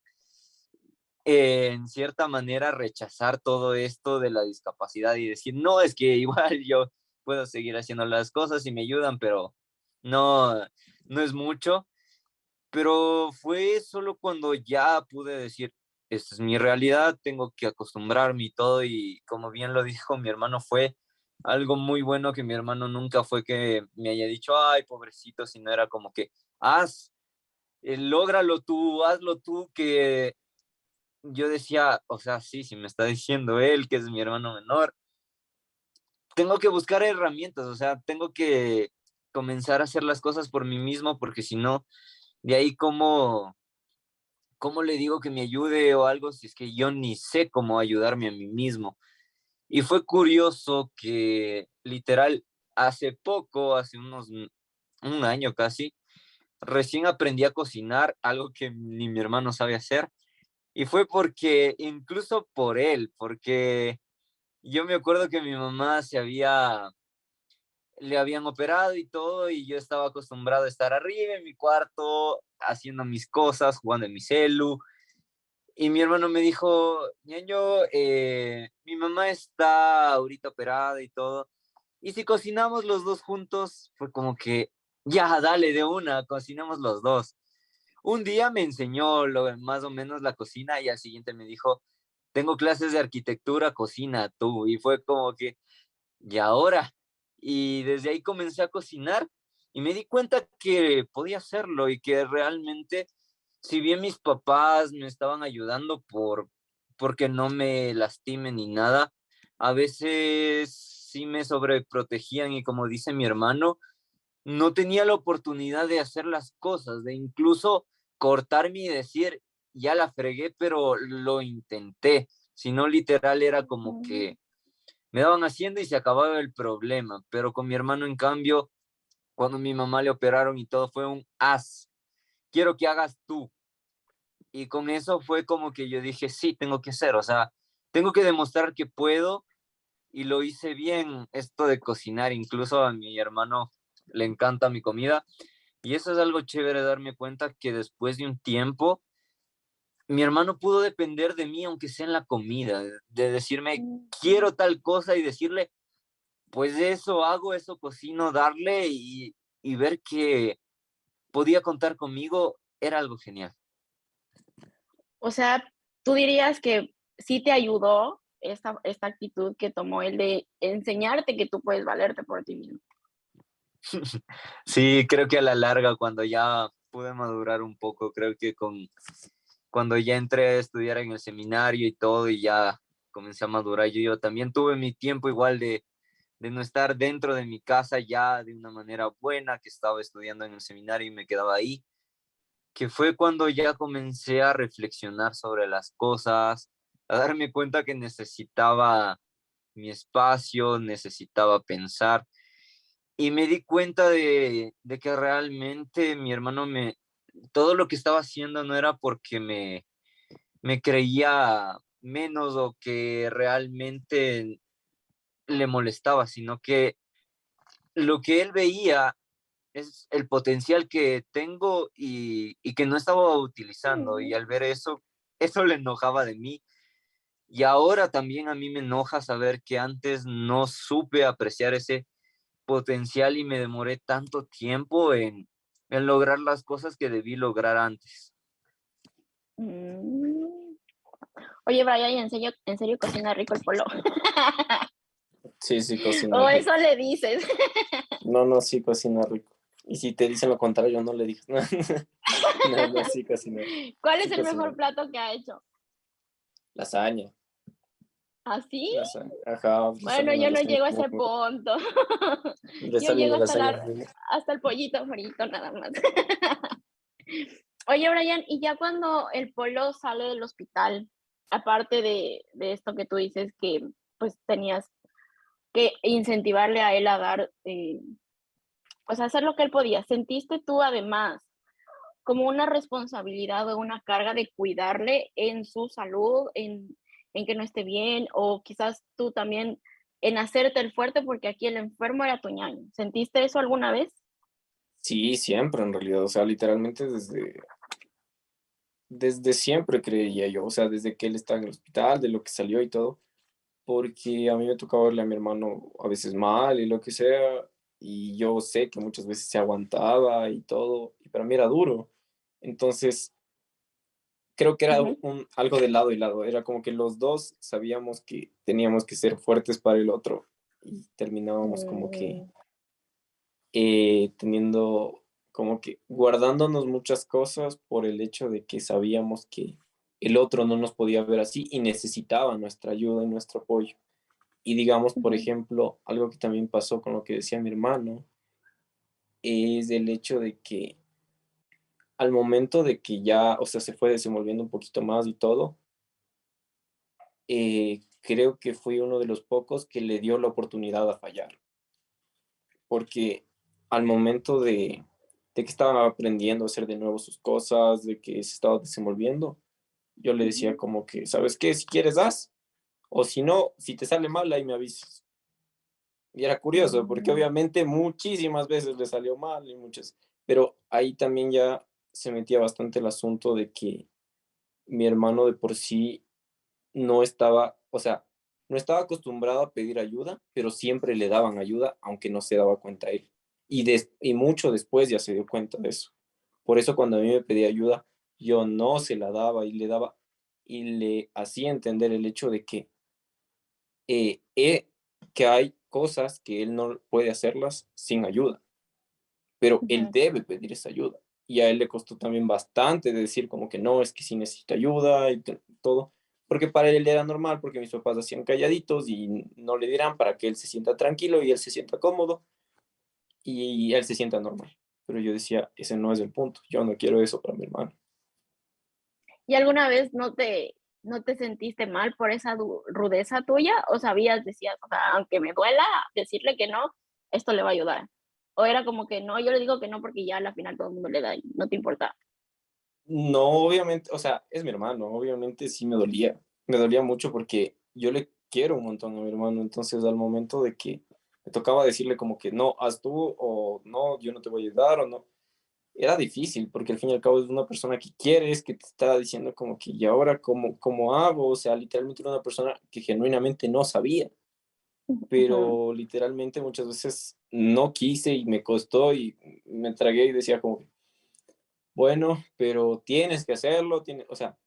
en cierta manera rechazar todo esto de la discapacidad y decir, no, es que igual yo puedo seguir haciendo las cosas y me ayudan, pero no, no es mucho. Pero fue solo cuando ya pude decir, esta es mi realidad, tengo que acostumbrarme y todo, y como bien lo dijo mi hermano, fue algo muy bueno que mi hermano nunca fue que me haya dicho, ay, pobrecito, sino era como que, haz, lógralo tú, hazlo tú, que yo decía, o sea, sí, si me está diciendo él, que es mi hermano menor, tengo que buscar herramientas, o sea, tengo que comenzar a hacer las cosas por mí mismo, porque si no, de ahí cómo le digo que me ayude o algo si es que yo ni sé cómo ayudarme a mí mismo. Y fue curioso que literal hace poco, un año casi, recién aprendí a cocinar, algo que ni mi hermano sabe hacer. Y fue porque, incluso por él, porque yo me acuerdo que mi mamá le habían operado y todo, y yo estaba acostumbrado a estar arriba en mi cuarto, haciendo mis cosas, jugando en mi celu. Y mi hermano me dijo, ñaño, mi mamá está ahorita operada y todo. Y si cocinamos los dos juntos, fue como que, ya, dale de una, cocinamos los dos. Un día me enseñó más o menos la cocina y al siguiente me dijo, tengo clases de arquitectura, cocina tú. Y fue como que, ¿y ahora? Y desde ahí comencé a cocinar y me di cuenta que podía hacerlo y que realmente, si bien mis papás me estaban ayudando porque no me lastimen ni nada, a veces sí me sobreprotegían y como dice mi hermano, no tenía la oportunidad de hacer las cosas, de incluso cortarme y decir, ya la fregué, pero lo intenté. Si no, literal era como que me daban haciendo y se acababa el problema. Pero con mi hermano, en cambio, cuando mi mamá le operaron y todo, fue un haz. Quiero que hagas tú. Y con eso fue como que yo dije, sí, tengo que hacer, o sea, tengo que demostrar que puedo y lo hice bien, esto de cocinar, incluso a mi hermano le encanta mi comida y eso es algo chévere darme cuenta que después de un tiempo mi hermano pudo depender de mí, aunque sea en la comida, de decirme, quiero tal cosa y decirle, pues eso hago, eso cocino, darle y ver que podía contar conmigo era algo genial. O sea, tú dirías que sí te ayudó esta actitud que tomó él de enseñarte que tú puedes valerte por ti mismo. Sí, creo que a la larga, cuando ya pude madurar un poco, creo que cuando ya entré a estudiar en el seminario y todo, y ya comencé a madurar, yo también tuve mi tiempo igual de no estar dentro de mi casa ya de una manera buena, que estaba estudiando en el seminario y me quedaba ahí, que fue cuando ya comencé a reflexionar sobre las cosas, a darme cuenta que necesitaba mi espacio, necesitaba pensar. Y me di cuenta de que realmente mi hermano todo lo que estaba haciendo no era porque me creía menos o que realmente le molestaba, sino que lo que él veía es el potencial que tengo y que no estaba utilizando. Y al ver eso, eso le enojaba de mí. Y ahora también a mí me enoja saber que antes no supe apreciar ese potencial y me demoré tanto tiempo en lograr las cosas que debí lograr antes. Mm. Oye, Brian, en serio cocina rico el polo? Sí, sí, cocina O eso rico. le dices. No, no, sí, cocina rico. Y si te dicen lo contrario, no le digas nada. No, no, sí, casi no. ¿Cuál es Sí, el casi mejor no. plato que ha hecho? Lasaña. ¿Así? Lasaña. Ajá, le Bueno, sale una yo no lasaña llego a muy, ese muy- punto. le Yo sale llego una hasta lasaña muy, hasta el pollito frito nada más. Oye, Brian, y ya cuando el Polo sale del hospital, aparte de esto que tú dices que pues tenías que incentivarle a él a dar, pues a hacer lo que él podía, ¿sentiste tú además como una responsabilidad o una carga de cuidarle en su salud, en que no esté bien, o quizás tú también en hacerte el fuerte porque aquí el enfermo era tu ñaño? ¿Sentiste eso alguna vez? Sí, siempre en realidad, o sea, literalmente desde siempre creía yo, o sea, desde que él estaba en el hospital, de lo que salió y todo, porque a mí me tocaba verle a mi hermano a veces mal y lo que sea, y yo sé que muchas veces se aguantaba y todo, y para mí era duro. Entonces, creo que era Ujú. algo de lado y lado, era como que los dos sabíamos que teníamos que ser fuertes para el otro y terminábamos como que Mm, teniendo como que guardándonos muchas cosas por el hecho de que sabíamos que el otro no nos podía ver así y necesitaba nuestra ayuda y nuestro apoyo. Y digamos, por ujú, ejemplo, algo que también pasó con lo que decía mi hermano, es el hecho de que al momento de que ya, o sea, se fue desenvolviendo un poquito más y todo, creo que fui uno de los pocos que le dio la oportunidad a fallar, porque al momento de que estaba aprendiendo a hacer de nuevo sus cosas, de que se estaba desenvolviendo, yo le decía ujú, como que, ¿sabes qué? Si quieres, haz, o si no, si te sale mal, ahí me avisas. Y era curioso, porque mm, obviamente muchísimas veces le salió mal y muchas, pero ahí también ya se metía bastante el asunto de que mi hermano de por sí no estaba, o sea, no estaba acostumbrado a pedir ayuda, pero siempre le daban ayuda, aunque no se daba cuenta él. Y mucho después ya se dio cuenta de eso. Por eso cuando a mí me pedía ayuda, yo no se la daba y le daba y le hacía entender el hecho de eh, eh, que hay cosas que él no puede hacerlas sin ayuda, pero él ujú, debe pedir esa ayuda. Y a él le costó también bastante de decir como que no, es que sí necesito ayuda y todo, porque para él era normal, porque mis papás hacían calladitos y no le dirán para que él se sienta tranquilo y él se sienta cómodo y él se sienta normal. Pero yo decía, ese no es el punto, yo no quiero eso para mi hermano. ¿Y alguna vez no te sentiste mal por esa rudeza tuya? ¿O sabías, decías, o sea, aunque me duela decirle que no, esto le va a ayudar? ¿O era como que no, yo le digo que no porque ya al final todo el mundo le da y no te importa? No, obviamente, o sea, es mi hermano, obviamente sí me dolía mucho porque yo le quiero un montón a mi hermano, entonces al momento de que me tocaba decirle como que no, haz tú o no, yo no te voy a ayudar o no, era difícil porque al fin y al cabo es una persona que quieres, que te está diciendo como que y ahora cómo hago, o sea, literalmente era una persona que genuinamente no sabía, Ujú. pero literalmente muchas veces no quise y me costó y me tragué y decía como que bueno, pero tienes que hacerlo, o sea,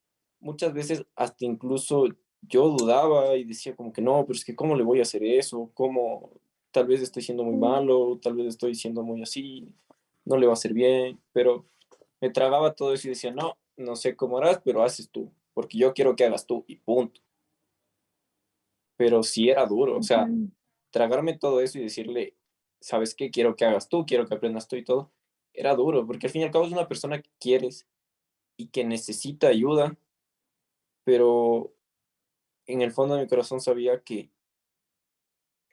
muchas veces hasta incluso yo dudaba y decía como que no, pero es que ¿cómo le voy a hacer eso? ¿Cómo? Tal vez estoy siendo muy Mm, malo, tal vez estoy siendo muy así, no le va a hacer bien, pero me tragaba todo eso y decía, no, no sé cómo harás, pero haces tú, porque yo quiero que hagas tú y punto. Pero sí era duro, o sea, ujú. tragarme todo eso y decirle, ¿sabes qué? Quiero que hagas tú, quiero que aprendas tú y todo, era duro, porque al fin y al cabo es una persona que quieres y que necesita ayuda, pero en el fondo de mi corazón sabía que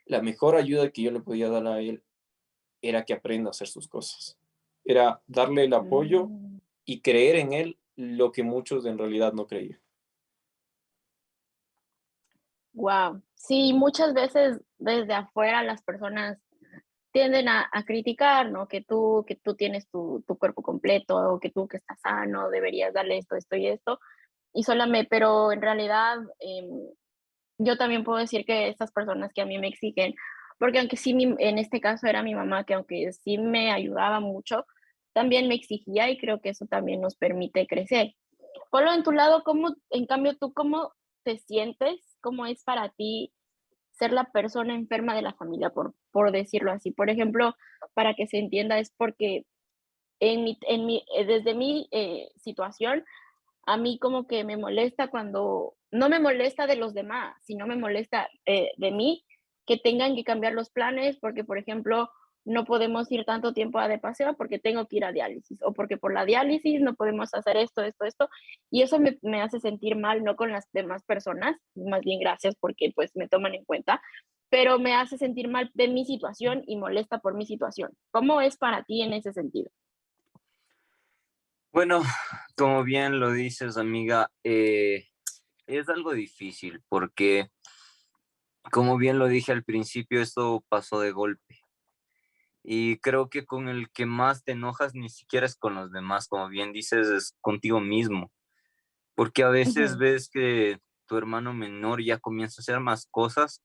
la mejor ayuda que yo le podía dar a él era que aprenda a hacer sus cosas. Era darle el apoyo Mm. y creer en él lo que muchos en realidad no creían. Wow. Sí, muchas veces desde afuera las personas tienden a criticar, ¿no? Que tú tienes tu cuerpo completo, o que tú que estás sano, deberías darle esto, esto y esto. Y solamente, pero en realidad yo también puedo decir que estas personas que a mí me exigen, porque aunque sí, en este caso era mi mamá, que aunque sí me ayudaba mucho, también me exigía y creo que eso también nos permite crecer. Polo, en tu lado, ¿cómo, en cambio, tú cómo te sientes? ¿Cómo es para ti ser la persona enferma de la familia, por decirlo así. Por ejemplo, para que se entienda, es porque desde mi situación, a mí como que me molesta cuando, no me molesta de los demás, sino me molesta de mí que tengan que cambiar los planes porque, por ejemplo, no podemos ir tanto tiempo de paseo porque tengo que ir a diálisis o porque por la diálisis no podemos hacer esto. Y eso me hace sentir mal, no con las demás personas, más bien gracias porque pues me toman en cuenta, pero me hace sentir mal de mi situación y molesta por mi situación. ¿Cómo es para ti en ese sentido? Bueno, como bien lo dices, amiga, es algo difícil porque, como bien lo dije al principio, esto pasó de golpe. Y creo que con el que más te enojas ni siquiera es con los demás, como bien dices, es contigo mismo. Porque a veces Ujú, ves que tu hermano menor ya comienza a hacer más cosas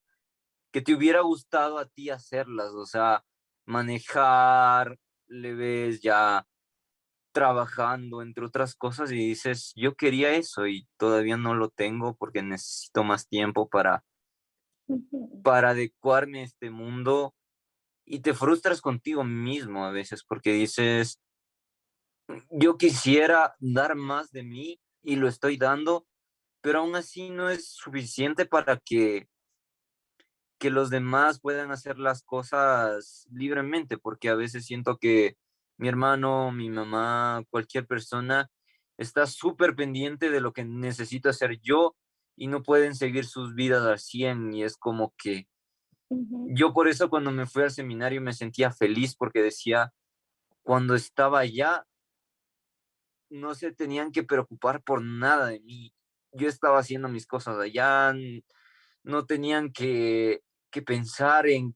que te hubiera gustado a ti hacerlas, o sea, manejar, le ves ya trabajando, entre otras cosas, y dices, yo quería eso y todavía no lo tengo porque necesito más tiempo ujú, para adecuarme a este mundo y te frustras contigo mismo a veces porque dices, yo quisiera dar más de mí y lo estoy dando, pero aún así no es suficiente para que los demás puedan hacer las cosas libremente, porque a veces siento que mi hermano, mi mamá, cualquier persona está súper pendiente de lo que necesito hacer yo y no pueden seguir sus vidas al 100 y es como que ujú, yo por eso cuando me fui al seminario me sentía feliz porque decía, cuando estaba allá no se tenían que preocupar por nada de mí. Yo estaba haciendo mis cosas allá, no tenían que pensar en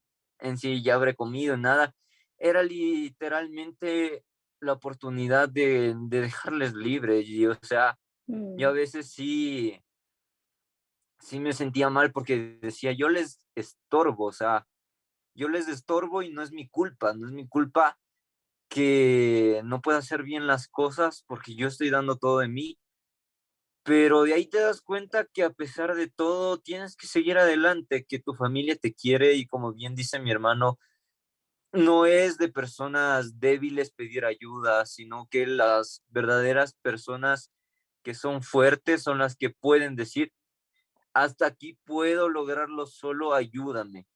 si ya habré comido, nada. Era literalmente la oportunidad de dejarles libres. Y, o sea, yo a mm, veces sí me sentía mal porque decía, yo les estorbo, o sea, yo les estorbo y no es mi culpa, no es mi culpa que no pueda hacer bien las cosas porque yo estoy dando todo de mí, pero de ahí te das cuenta que a pesar de todo tienes que seguir adelante, que tu familia te quiere y como bien dice mi hermano, no es de personas débiles pedir ayuda, sino que las verdaderas personas que son fuertes son las que pueden decir, hasta aquí puedo lograrlo solo, ayúdame.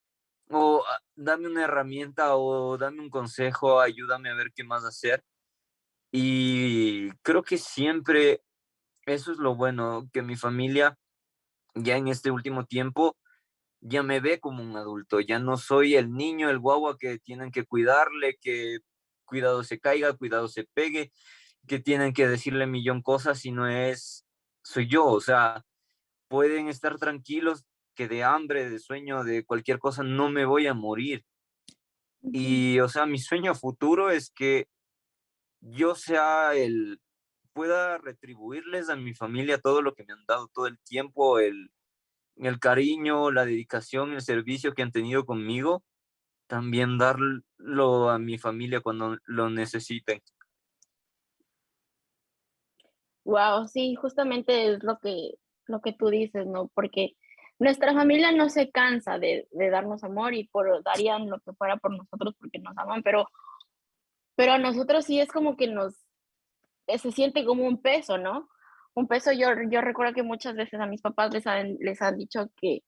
O dame una herramienta o dame un consejo, ayúdame a ver qué más hacer. Y creo que siempre eso es lo bueno, que mi familia ya en este último tiempo ya me ve como un adulto, ya no soy el niño, el guagua que tienen que cuidarle, que cuidado se caiga, cuidado se pegue, que tienen que decirle millón cosas, sino soy yo, o sea, pueden estar tranquilos que de hambre, de sueño, de cualquier cosa, no me voy a morir. ujú. Y, o sea, mi sueño futuro es que yo pueda retribuirles a mi familia todo lo que me han dado todo el tiempo, el cariño, la dedicación, el servicio que han tenido conmigo, también darlo a mi familia cuando lo necesiten. Wow, sí, justamente es lo que tú dices, ¿no? Porque nuestra familia no se cansa de darnos amor y darían lo que fuera por nosotros porque nos aman, pero a nosotros sí es como que se siente como un peso, ¿no? Un peso, yo recuerdo que muchas veces a mis papás les han dicho que,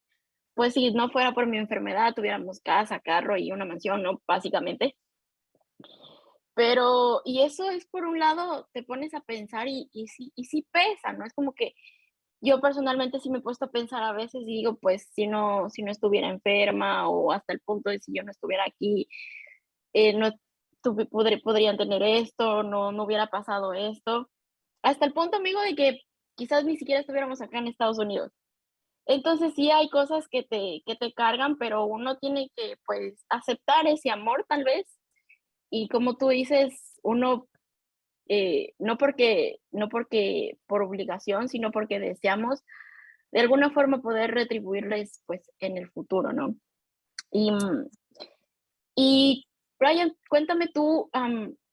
pues si no fuera por mi enfermedad, tuviéramos casa, carro y una mansión, ¿no? Básicamente. Pero, y eso es por un lado, te pones a pensar y sí pesa, ¿no? Es como que yo personalmente sí me he puesto a pensar a veces y digo, pues si no estuviera enferma o hasta el punto de si yo no estuviera aquí, no podrían tener esto, no hubiera pasado esto. Hasta el punto, amigo, de que quizás ni siquiera estuviéramos acá en Estados Unidos. Entonces sí hay cosas que te cargan, pero uno tiene que pues aceptar ese amor tal vez. Y como tú dices, uno no porque por obligación, sino porque deseamos de alguna forma poder retribuirles pues en el futuro, ¿no? Y, y Brian, cuéntame tú,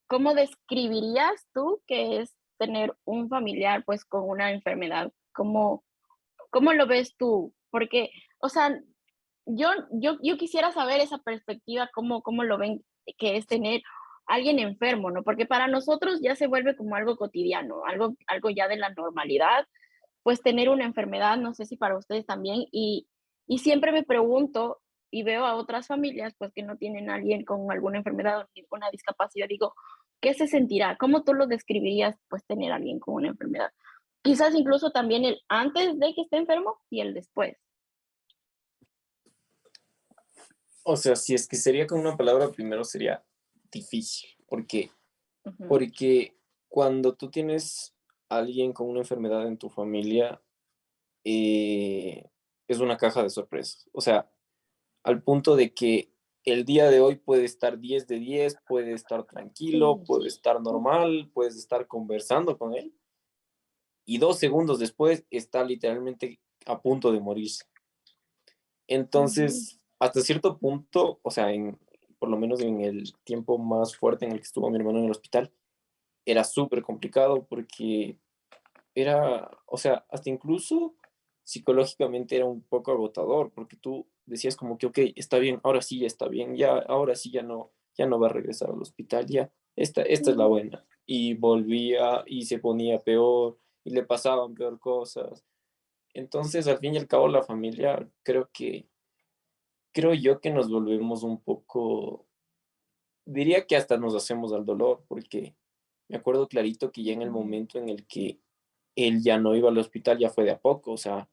¿cómo describirías tú qué es tener un familiar pues con una enfermedad? ¿Cómo lo ves tú? Porque, o sea, yo quisiera saber esa perspectiva, cómo lo ven, que es tener alguien enfermo, ¿no? Porque para nosotros ya se vuelve como algo cotidiano, algo ya de la normalidad, pues tener una enfermedad, no sé si para ustedes también, y siempre me pregunto y veo a otras familias, pues que no tienen a alguien con alguna enfermedad o una discapacidad, digo, ¿qué se sentirá? ¿Cómo tú lo describirías, pues tener a alguien con una enfermedad? Quizás incluso también el antes de que esté enfermo y el después. O sea, si es que sería con una palabra, primero sería difícil, Ujú. porque cuando tú tienes a alguien con una enfermedad en tu familia, eh, es una caja de sorpresas. O sea, al punto de que el día de hoy puede estar 10 de 10, puede estar tranquilo, Sí. puede estar normal, puedes estar conversando con él, y 2 segundos después está literalmente a punto de morirse. Ujú. Entonces, hasta cierto punto, o sea, por lo menos en el tiempo más fuerte en el que estuvo mi hermano en el hospital, era súper complicado porque o sea, hasta incluso psicológicamente era un poco agotador, porque tú decías como que, ok, está bien, ahora sí ya está bien, ya, ahora sí ya no va a regresar al hospital, ya, esta es la Ujú. buena. Y volvía y se ponía peor y le pasaban peor cosas. Entonces, al fin y al cabo, la familia creo yo que nos volvemos un poco, diría que hasta nos hacemos al dolor, porque me acuerdo clarito que ya en el Ujú. momento en el que él ya no iba al hospital, ya fue de a poco, o sea,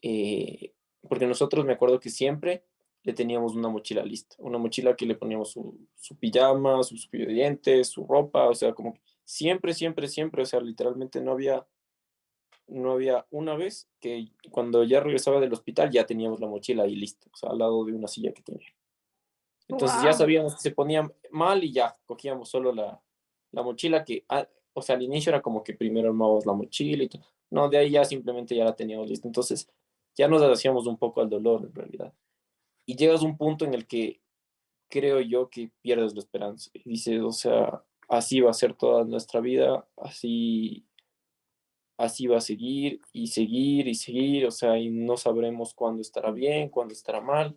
eh, porque nosotros me acuerdo que siempre le teníamos una mochila lista, una mochila que le poníamos su pijama, su cepillo de dientes, su ropa, o sea, como que siempre, siempre, siempre, o sea, literalmente no había una vez que cuando ya regresaba del hospital ya teníamos la mochila ahí lista, o sea, al lado de una silla que tenía. Entonces ya Wow. sabíamos que se ponía mal y ya cogíamos solo la mochila o sea, al inicio era como que primero armábamos la mochila y todo. No, de ahí ya simplemente ya la teníamos lista. Entonces ya nos hacíamos un poco al dolor en realidad. Y llegas a un punto en el que creo yo que pierdes la esperanza. Y dices, o sea, así va a ser toda nuestra vida, así va a seguir y seguir y seguir, o sea, y no sabremos cuándo estará bien, cuándo estará mal,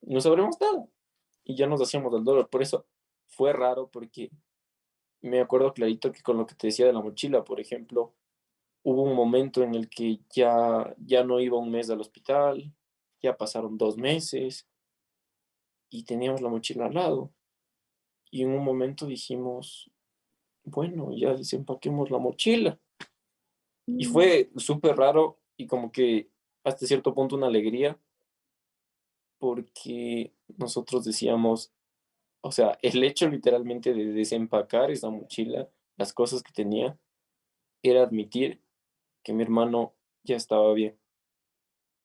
no sabremos nada. Y ya nos hacíamos del dolor. Por eso fue raro porque me acuerdo clarito que con lo que te decía de la mochila, por ejemplo, hubo un momento en el que ya no iba un mes al hospital, ya pasaron 2 meses y teníamos la mochila al lado. Y en un momento dijimos, bueno, ya desempaquemos la mochila. Y Mm. fue súper raro y como que hasta cierto punto una alegría porque nosotros decíamos, o sea, el hecho literalmente de desempacar esa mochila, las cosas que tenía, era admitir que mi hermano ya estaba bien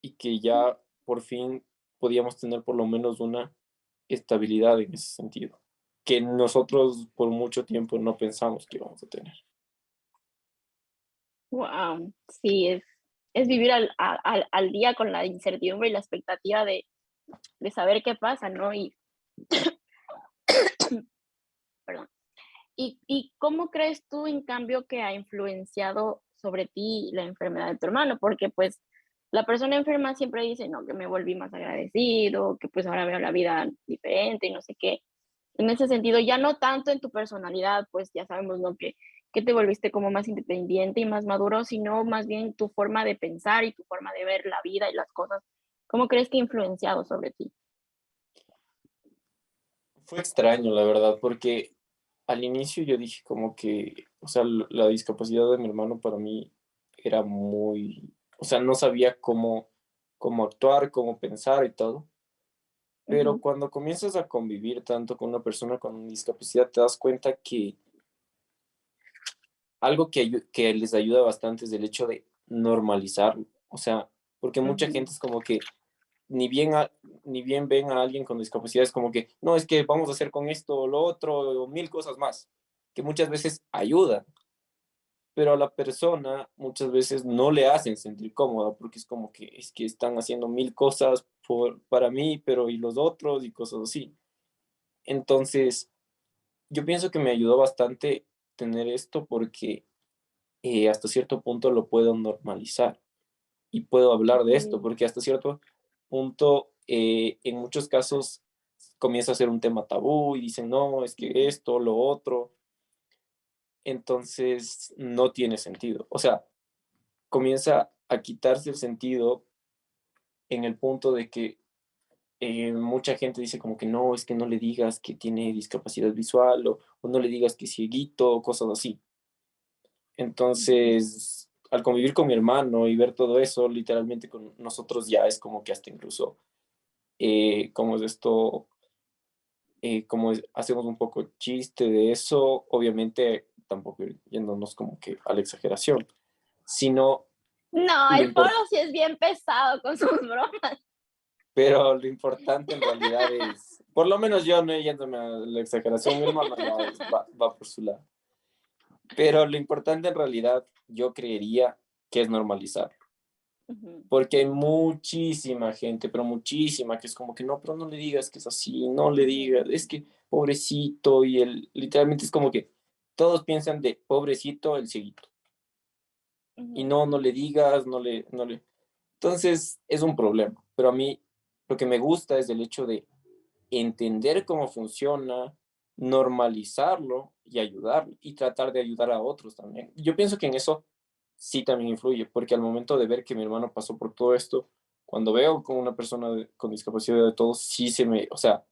y que ya por fin podíamos tener por lo menos una estabilidad en ese sentido, que nosotros por mucho tiempo no pensamos que íbamos a tener. Wow. Sí, es vivir al día con la incertidumbre y la expectativa de saber qué pasa, ¿no? Y, perdón. ¿Y cómo crees tú, en cambio, que ha influenciado sobre ti la enfermedad de tu hermano? Porque, pues, la persona enferma siempre dice, no, que me volví más agradecido, que pues ahora veo la vida diferente y no sé qué. En ese sentido, ya no tanto en tu personalidad, pues ya sabemos, ¿no? Que te volviste como más independiente y más maduro, sino más bien tu forma de pensar y tu forma de ver la vida y las cosas. ¿Cómo crees que ha influenciado sobre ti? Fue extraño, la verdad, porque al inicio yo dije como que, o sea, la discapacidad de mi hermano para mí era muy, o sea, no sabía cómo actuar, cómo pensar y todo. Pero Ujú. cuando comienzas a convivir tanto con una persona con discapacidad, te das cuenta que algo que les ayuda bastante es el hecho de normalizarlo. O sea, porque mucha Ujú. gente es como que ni bien, ni bien ven a alguien con discapacidad, es como que, no, es que vamos a hacer con esto o lo otro, o mil cosas más, que muchas veces ayudan, pero a la persona muchas veces no le hacen sentir cómoda, porque es como que es que están haciendo mil cosas para mí, pero y los otros y cosas así. Entonces, yo pienso que me ayudó bastante tener esto porque hasta cierto punto lo puedo normalizar y puedo hablar de esto, Sí. porque hasta cierto punto en muchos casos comienza a ser un tema tabú y dicen, no, es que esto, lo otro, entonces no tiene sentido. O sea, comienza a quitarse el sentido en el punto de que mucha gente dice como que no, es que no le digas que tiene discapacidad visual o no le digas que es cieguito o cosas así. Entonces, al convivir con mi hermano y ver todo eso, literalmente con nosotros ya es como que hasta incluso, ¿cómo es esto? Hacemos un poco chiste de eso, obviamente tampoco yéndonos como que a la exageración, sino No, lo el Polo importante, sí es bien pesado con sus bromas. pero lo importante en realidad es, por lo menos yo no yéndome a la exageración, mi hermano ya va por su lado, pero lo importante en realidad yo creería que es normalizar. Ujú. Porque hay muchísima gente, pero muchísima, que es como que no, pero no le digas que es así, no le digas, es que pobrecito, y él literalmente es como que todos piensan de pobrecito el cieguito, y Ujú. no, no le digas, no le. Entonces es un problema, pero a mí lo que me gusta es el hecho de entender cómo funciona, normalizarlo y ayudarlo, y tratar de ayudar a otros también. Yo pienso que en eso sí también influye, porque al momento de ver que mi hermano pasó por todo esto, cuando veo con una persona con discapacidad de todo, sí o sea,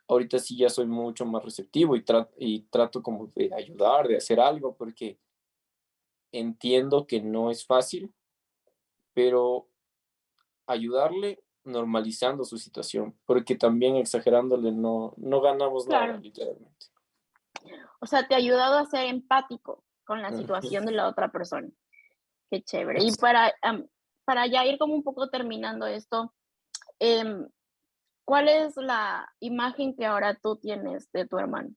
ahorita sí ya soy mucho más receptivo y trato como de ayudar, de hacer algo, porque entiendo que no es fácil, pero ayudarle normalizando su situación, porque también exagerándole no ganamos nada, Claro. literalmente. O sea, te ha ayudado a ser empático con la Ujú. situación de la otra persona. Qué chévere. Y Ex- para ya ir como un poco terminando esto, em, ¿cuál es la imagen que ahora tú tienes de tu hermano?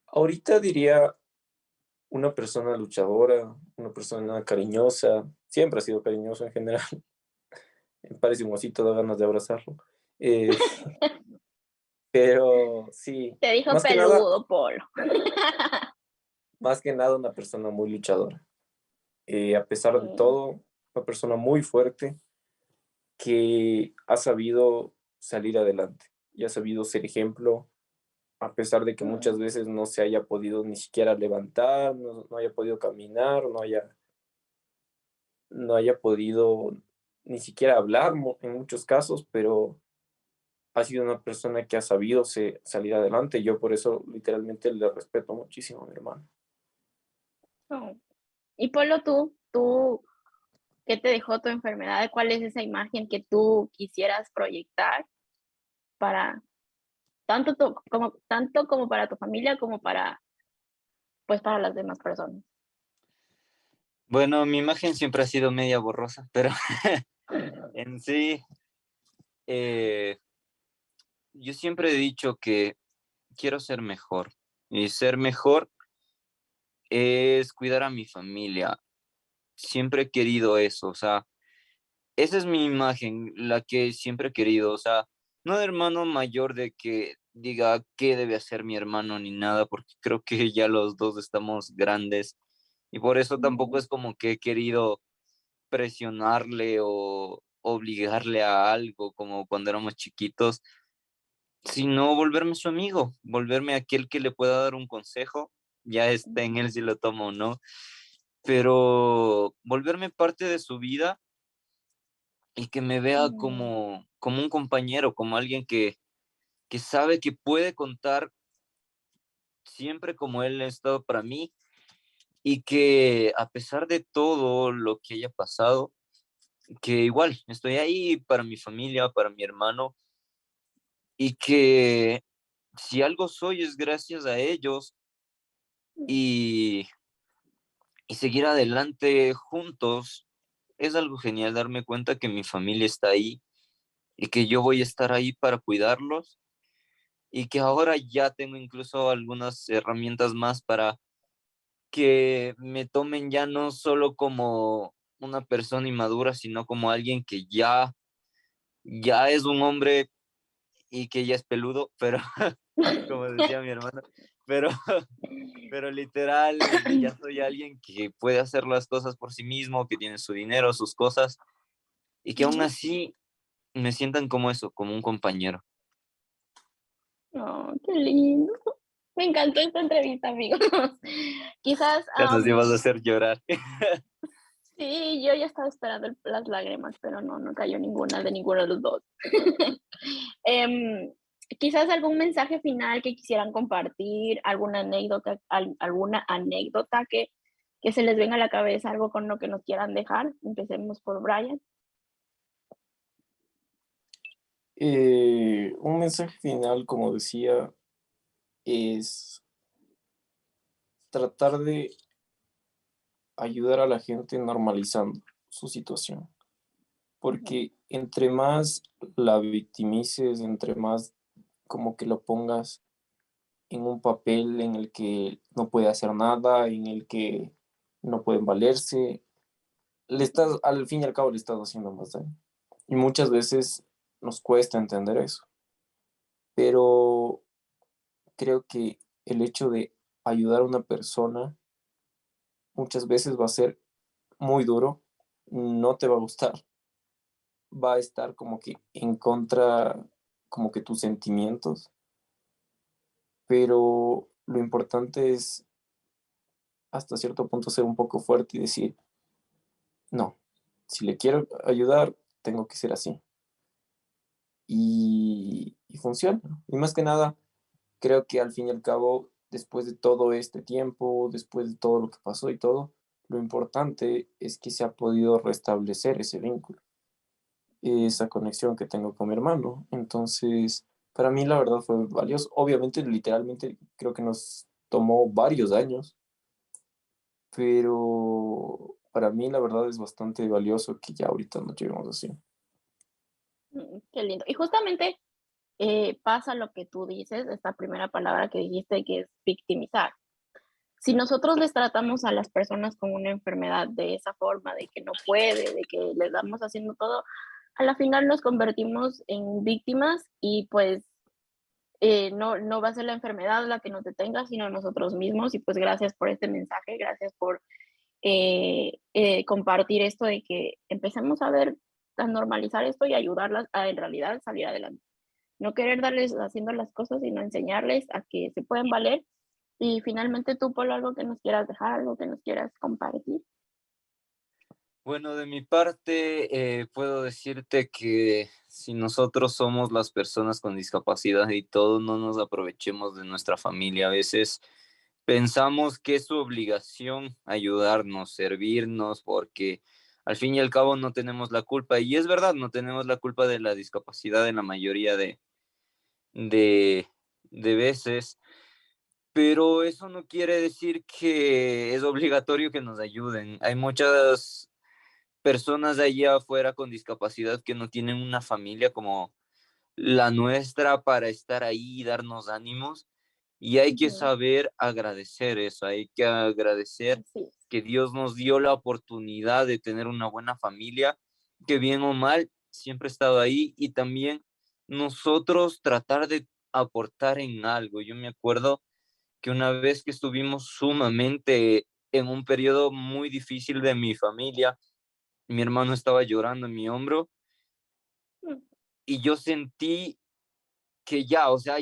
Ahorita diría una persona luchadora, una persona cariñosa, siempre ha sido cariñoso en general, me parece un osito, da ganas de abrazarlo. Eh, pero sí, Te dijo más que nada, peludo, Polo. más que nada una persona muy luchadora. A pesar de Sí. todo, una persona muy fuerte que ha sabido salir adelante y ha sabido ser ejemplo, a pesar de que muchas Mm. veces no se haya podido ni siquiera levantar, no haya podido caminar, no haya podido ni siquiera hablar en muchos casos, pero ha sido una persona que ha sabido salir adelante. Yo por eso literalmente le respeto muchísimo a mi hermano. Oh. Y Polo, tú, ¿qué te dejó tu enfermedad? ¿Cuál es esa imagen que tú quisieras proyectar para tanto como para tu familia como para, pues, para las demás personas? Bueno, mi imagen siempre ha sido media borrosa, pero en sí, eh, yo siempre he dicho que quiero ser mejor. Y ser mejor es cuidar a mi familia. Siempre he querido eso, o sea, esa es mi imagen, la que siempre he querido, o sea, no de hermano mayor de que diga qué debe hacer mi hermano ni nada, porque creo que ya los dos estamos grandes y por eso tampoco Ujú. es como que he querido presionarle o obligarle a algo como cuando éramos chiquitos, sino volverme su amigo, volverme aquel que le pueda dar un consejo, ya está en él si lo tomo o no, pero volverme parte de su vida y que me vea Mm. como un compañero, como alguien que sabe que puede contar siempre como él ha estado para mí y que a pesar de todo lo que haya pasado, que igual estoy ahí para mi familia, para mi hermano y que si algo soy es gracias a ellos y, y seguir adelante juntos. Es algo genial darme cuenta que mi familia está ahí y que yo voy a estar ahí para cuidarlos y que ahora ya tengo incluso algunas herramientas más para que me tomen ya no solo como una persona inmadura, sino como alguien que ya es un hombre y que ya es peludo, pero como decía mi hermano, pero, pero literal, ya soy alguien que puede hacer las cosas por sí mismo, que tiene su dinero, sus cosas, y que aún Ujú. así me sientan como eso, como un compañero. Oh, qué lindo. Me encantó esta entrevista, amigos. Quizás, Ya nos ibas a hacer llorar. sí, yo ya estaba esperando las lágrimas, pero no, no cayó ninguna de ninguno de los dos. Em, Quizás algún mensaje final que quisieran compartir, alguna anécdota que se les venga a la cabeza, algo con lo que nos quieran dejar. Empecemos por Brian. Un mensaje final, como decía, es tratar de ayudar a la gente normalizando su situación, porque entre más la victimices, entre más como que lo pongas en un papel en el que no puede hacer nada, en el que no pueden valerse, al fin y al cabo le estás haciendo más daño. Y muchas veces nos cuesta entender eso, pero creo que el hecho de ayudar a una persona muchas veces va a ser muy duro, no te va a gustar, va a estar como que en contra, como que tus sentimientos, pero lo importante es hasta cierto punto ser un poco fuerte y decir, no, si le quiero ayudar, tengo que ser así. Y funciona. Y más que nada, creo que al fin y al cabo, después de todo este tiempo, después de todo lo que pasó y todo, lo importante es que se ha podido restablecer ese vínculo, esa conexión que tengo con mi hermano. Entonces, para mí la verdad fue valioso. Obviamente, literalmente, creo que nos tomó varios años, pero para mí la verdad es bastante valioso que ya ahorita nos llevemos así. Qué lindo. Y justamente pasa lo que tú dices, esta primera palabra que dijiste, que es victimizar. Si nosotros les tratamos a las personas con una enfermedad de esa forma, de que no puede, de que les damos haciendo todo, a la final nos convertimos en víctimas y pues no, no va a ser la enfermedad la que nos detenga, sino nosotros mismos. Y pues gracias por este mensaje, gracias por compartir esto de que empecemos a ver, a normalizar esto y ayudarlas a en realidad salir adelante. No querer darles haciendo las cosas, sino enseñarles a que se pueden valer. Y finalmente tú, Polo, algo que nos quieras dejar, algo que nos quieras compartir. Bueno, de mi parte, puedo decirte que si nosotros somos las personas con discapacidad y todo, no nos aprovechemos de nuestra familia. A veces pensamos que es su obligación ayudarnos, servirnos, porque al fin y al cabo no tenemos la culpa. Y es verdad, no tenemos la culpa de la discapacidad en la mayoría de, de veces, pero eso no quiere decir que es obligatorio que nos ayuden. Hay muchas personas de allá afuera con discapacidad que no tienen una familia como la nuestra para estar ahí y darnos ánimos. Y hay que Ujú, saber agradecer eso, hay que agradecer así es. que Dios nos dio la oportunidad de tener una buena familia, que bien o mal siempre ha estado ahí y también nosotros tratar de aportar en algo. Yo me acuerdo que una vez que estuvimos sumamente en un periodo muy difícil de mi familia, mi hermano estaba llorando en mi hombro Mm, y yo sentí que ya, o sea,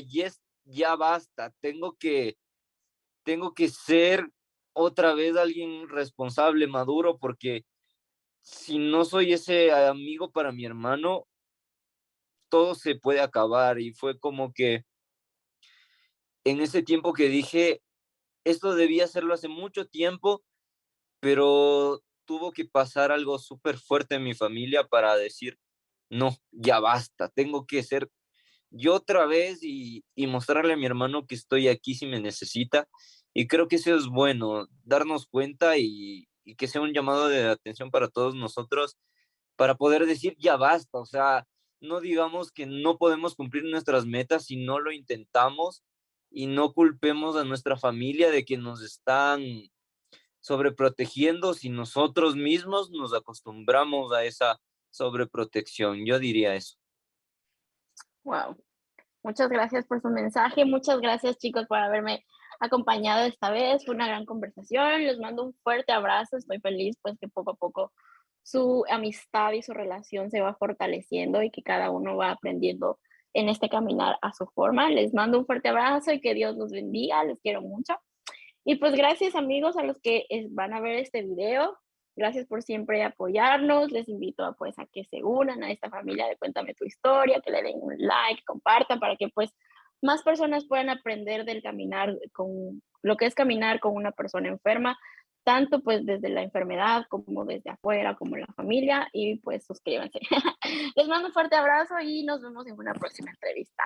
ya basta, tengo que ser otra vez alguien responsable, maduro, porque si no soy ese amigo para mi hermano, todo se puede acabar. Y fue como que en ese tiempo que dije, esto debía hacerlo hace mucho tiempo, pero tuvo que pasar algo súper fuerte en mi familia para decir, no, ya basta, tengo que ser yo otra vez y mostrarle a mi hermano que estoy aquí si me necesita. Y creo que eso es bueno, darnos cuenta y que sea un llamado de atención para todos nosotros para poder decir ya basta, o sea, no digamos que no podemos cumplir nuestras metas si no lo intentamos y no culpemos a nuestra familia de que nos están sobreprotegiendo si nosotros mismos nos acostumbramos a esa sobreprotección. Yo diría eso. wow. Muchas gracias por su mensaje. Muchas gracias, chicos, por haberme acompañado esta vez. Fue una gran conversación. Les mando un fuerte abrazo. Estoy feliz, pues, que poco a poco su amistad y su relación se va fortaleciendo y que cada uno va aprendiendo en este caminar a su forma. Les mando un fuerte abrazo y que Dios los bendiga, les quiero mucho. Y pues gracias amigos a los que van a ver este video. Gracias por siempre apoyarnos. Les invito pues a que se unan a esta familia de Cuéntame tu historia, que le den un like, compartan para que pues más personas puedan aprender del caminar con lo que es caminar con una persona enferma, tanto pues desde la enfermedad como desde afuera, como la familia. Y pues suscríbanse. Les mando un fuerte abrazo y nos vemos en una próxima entrevista.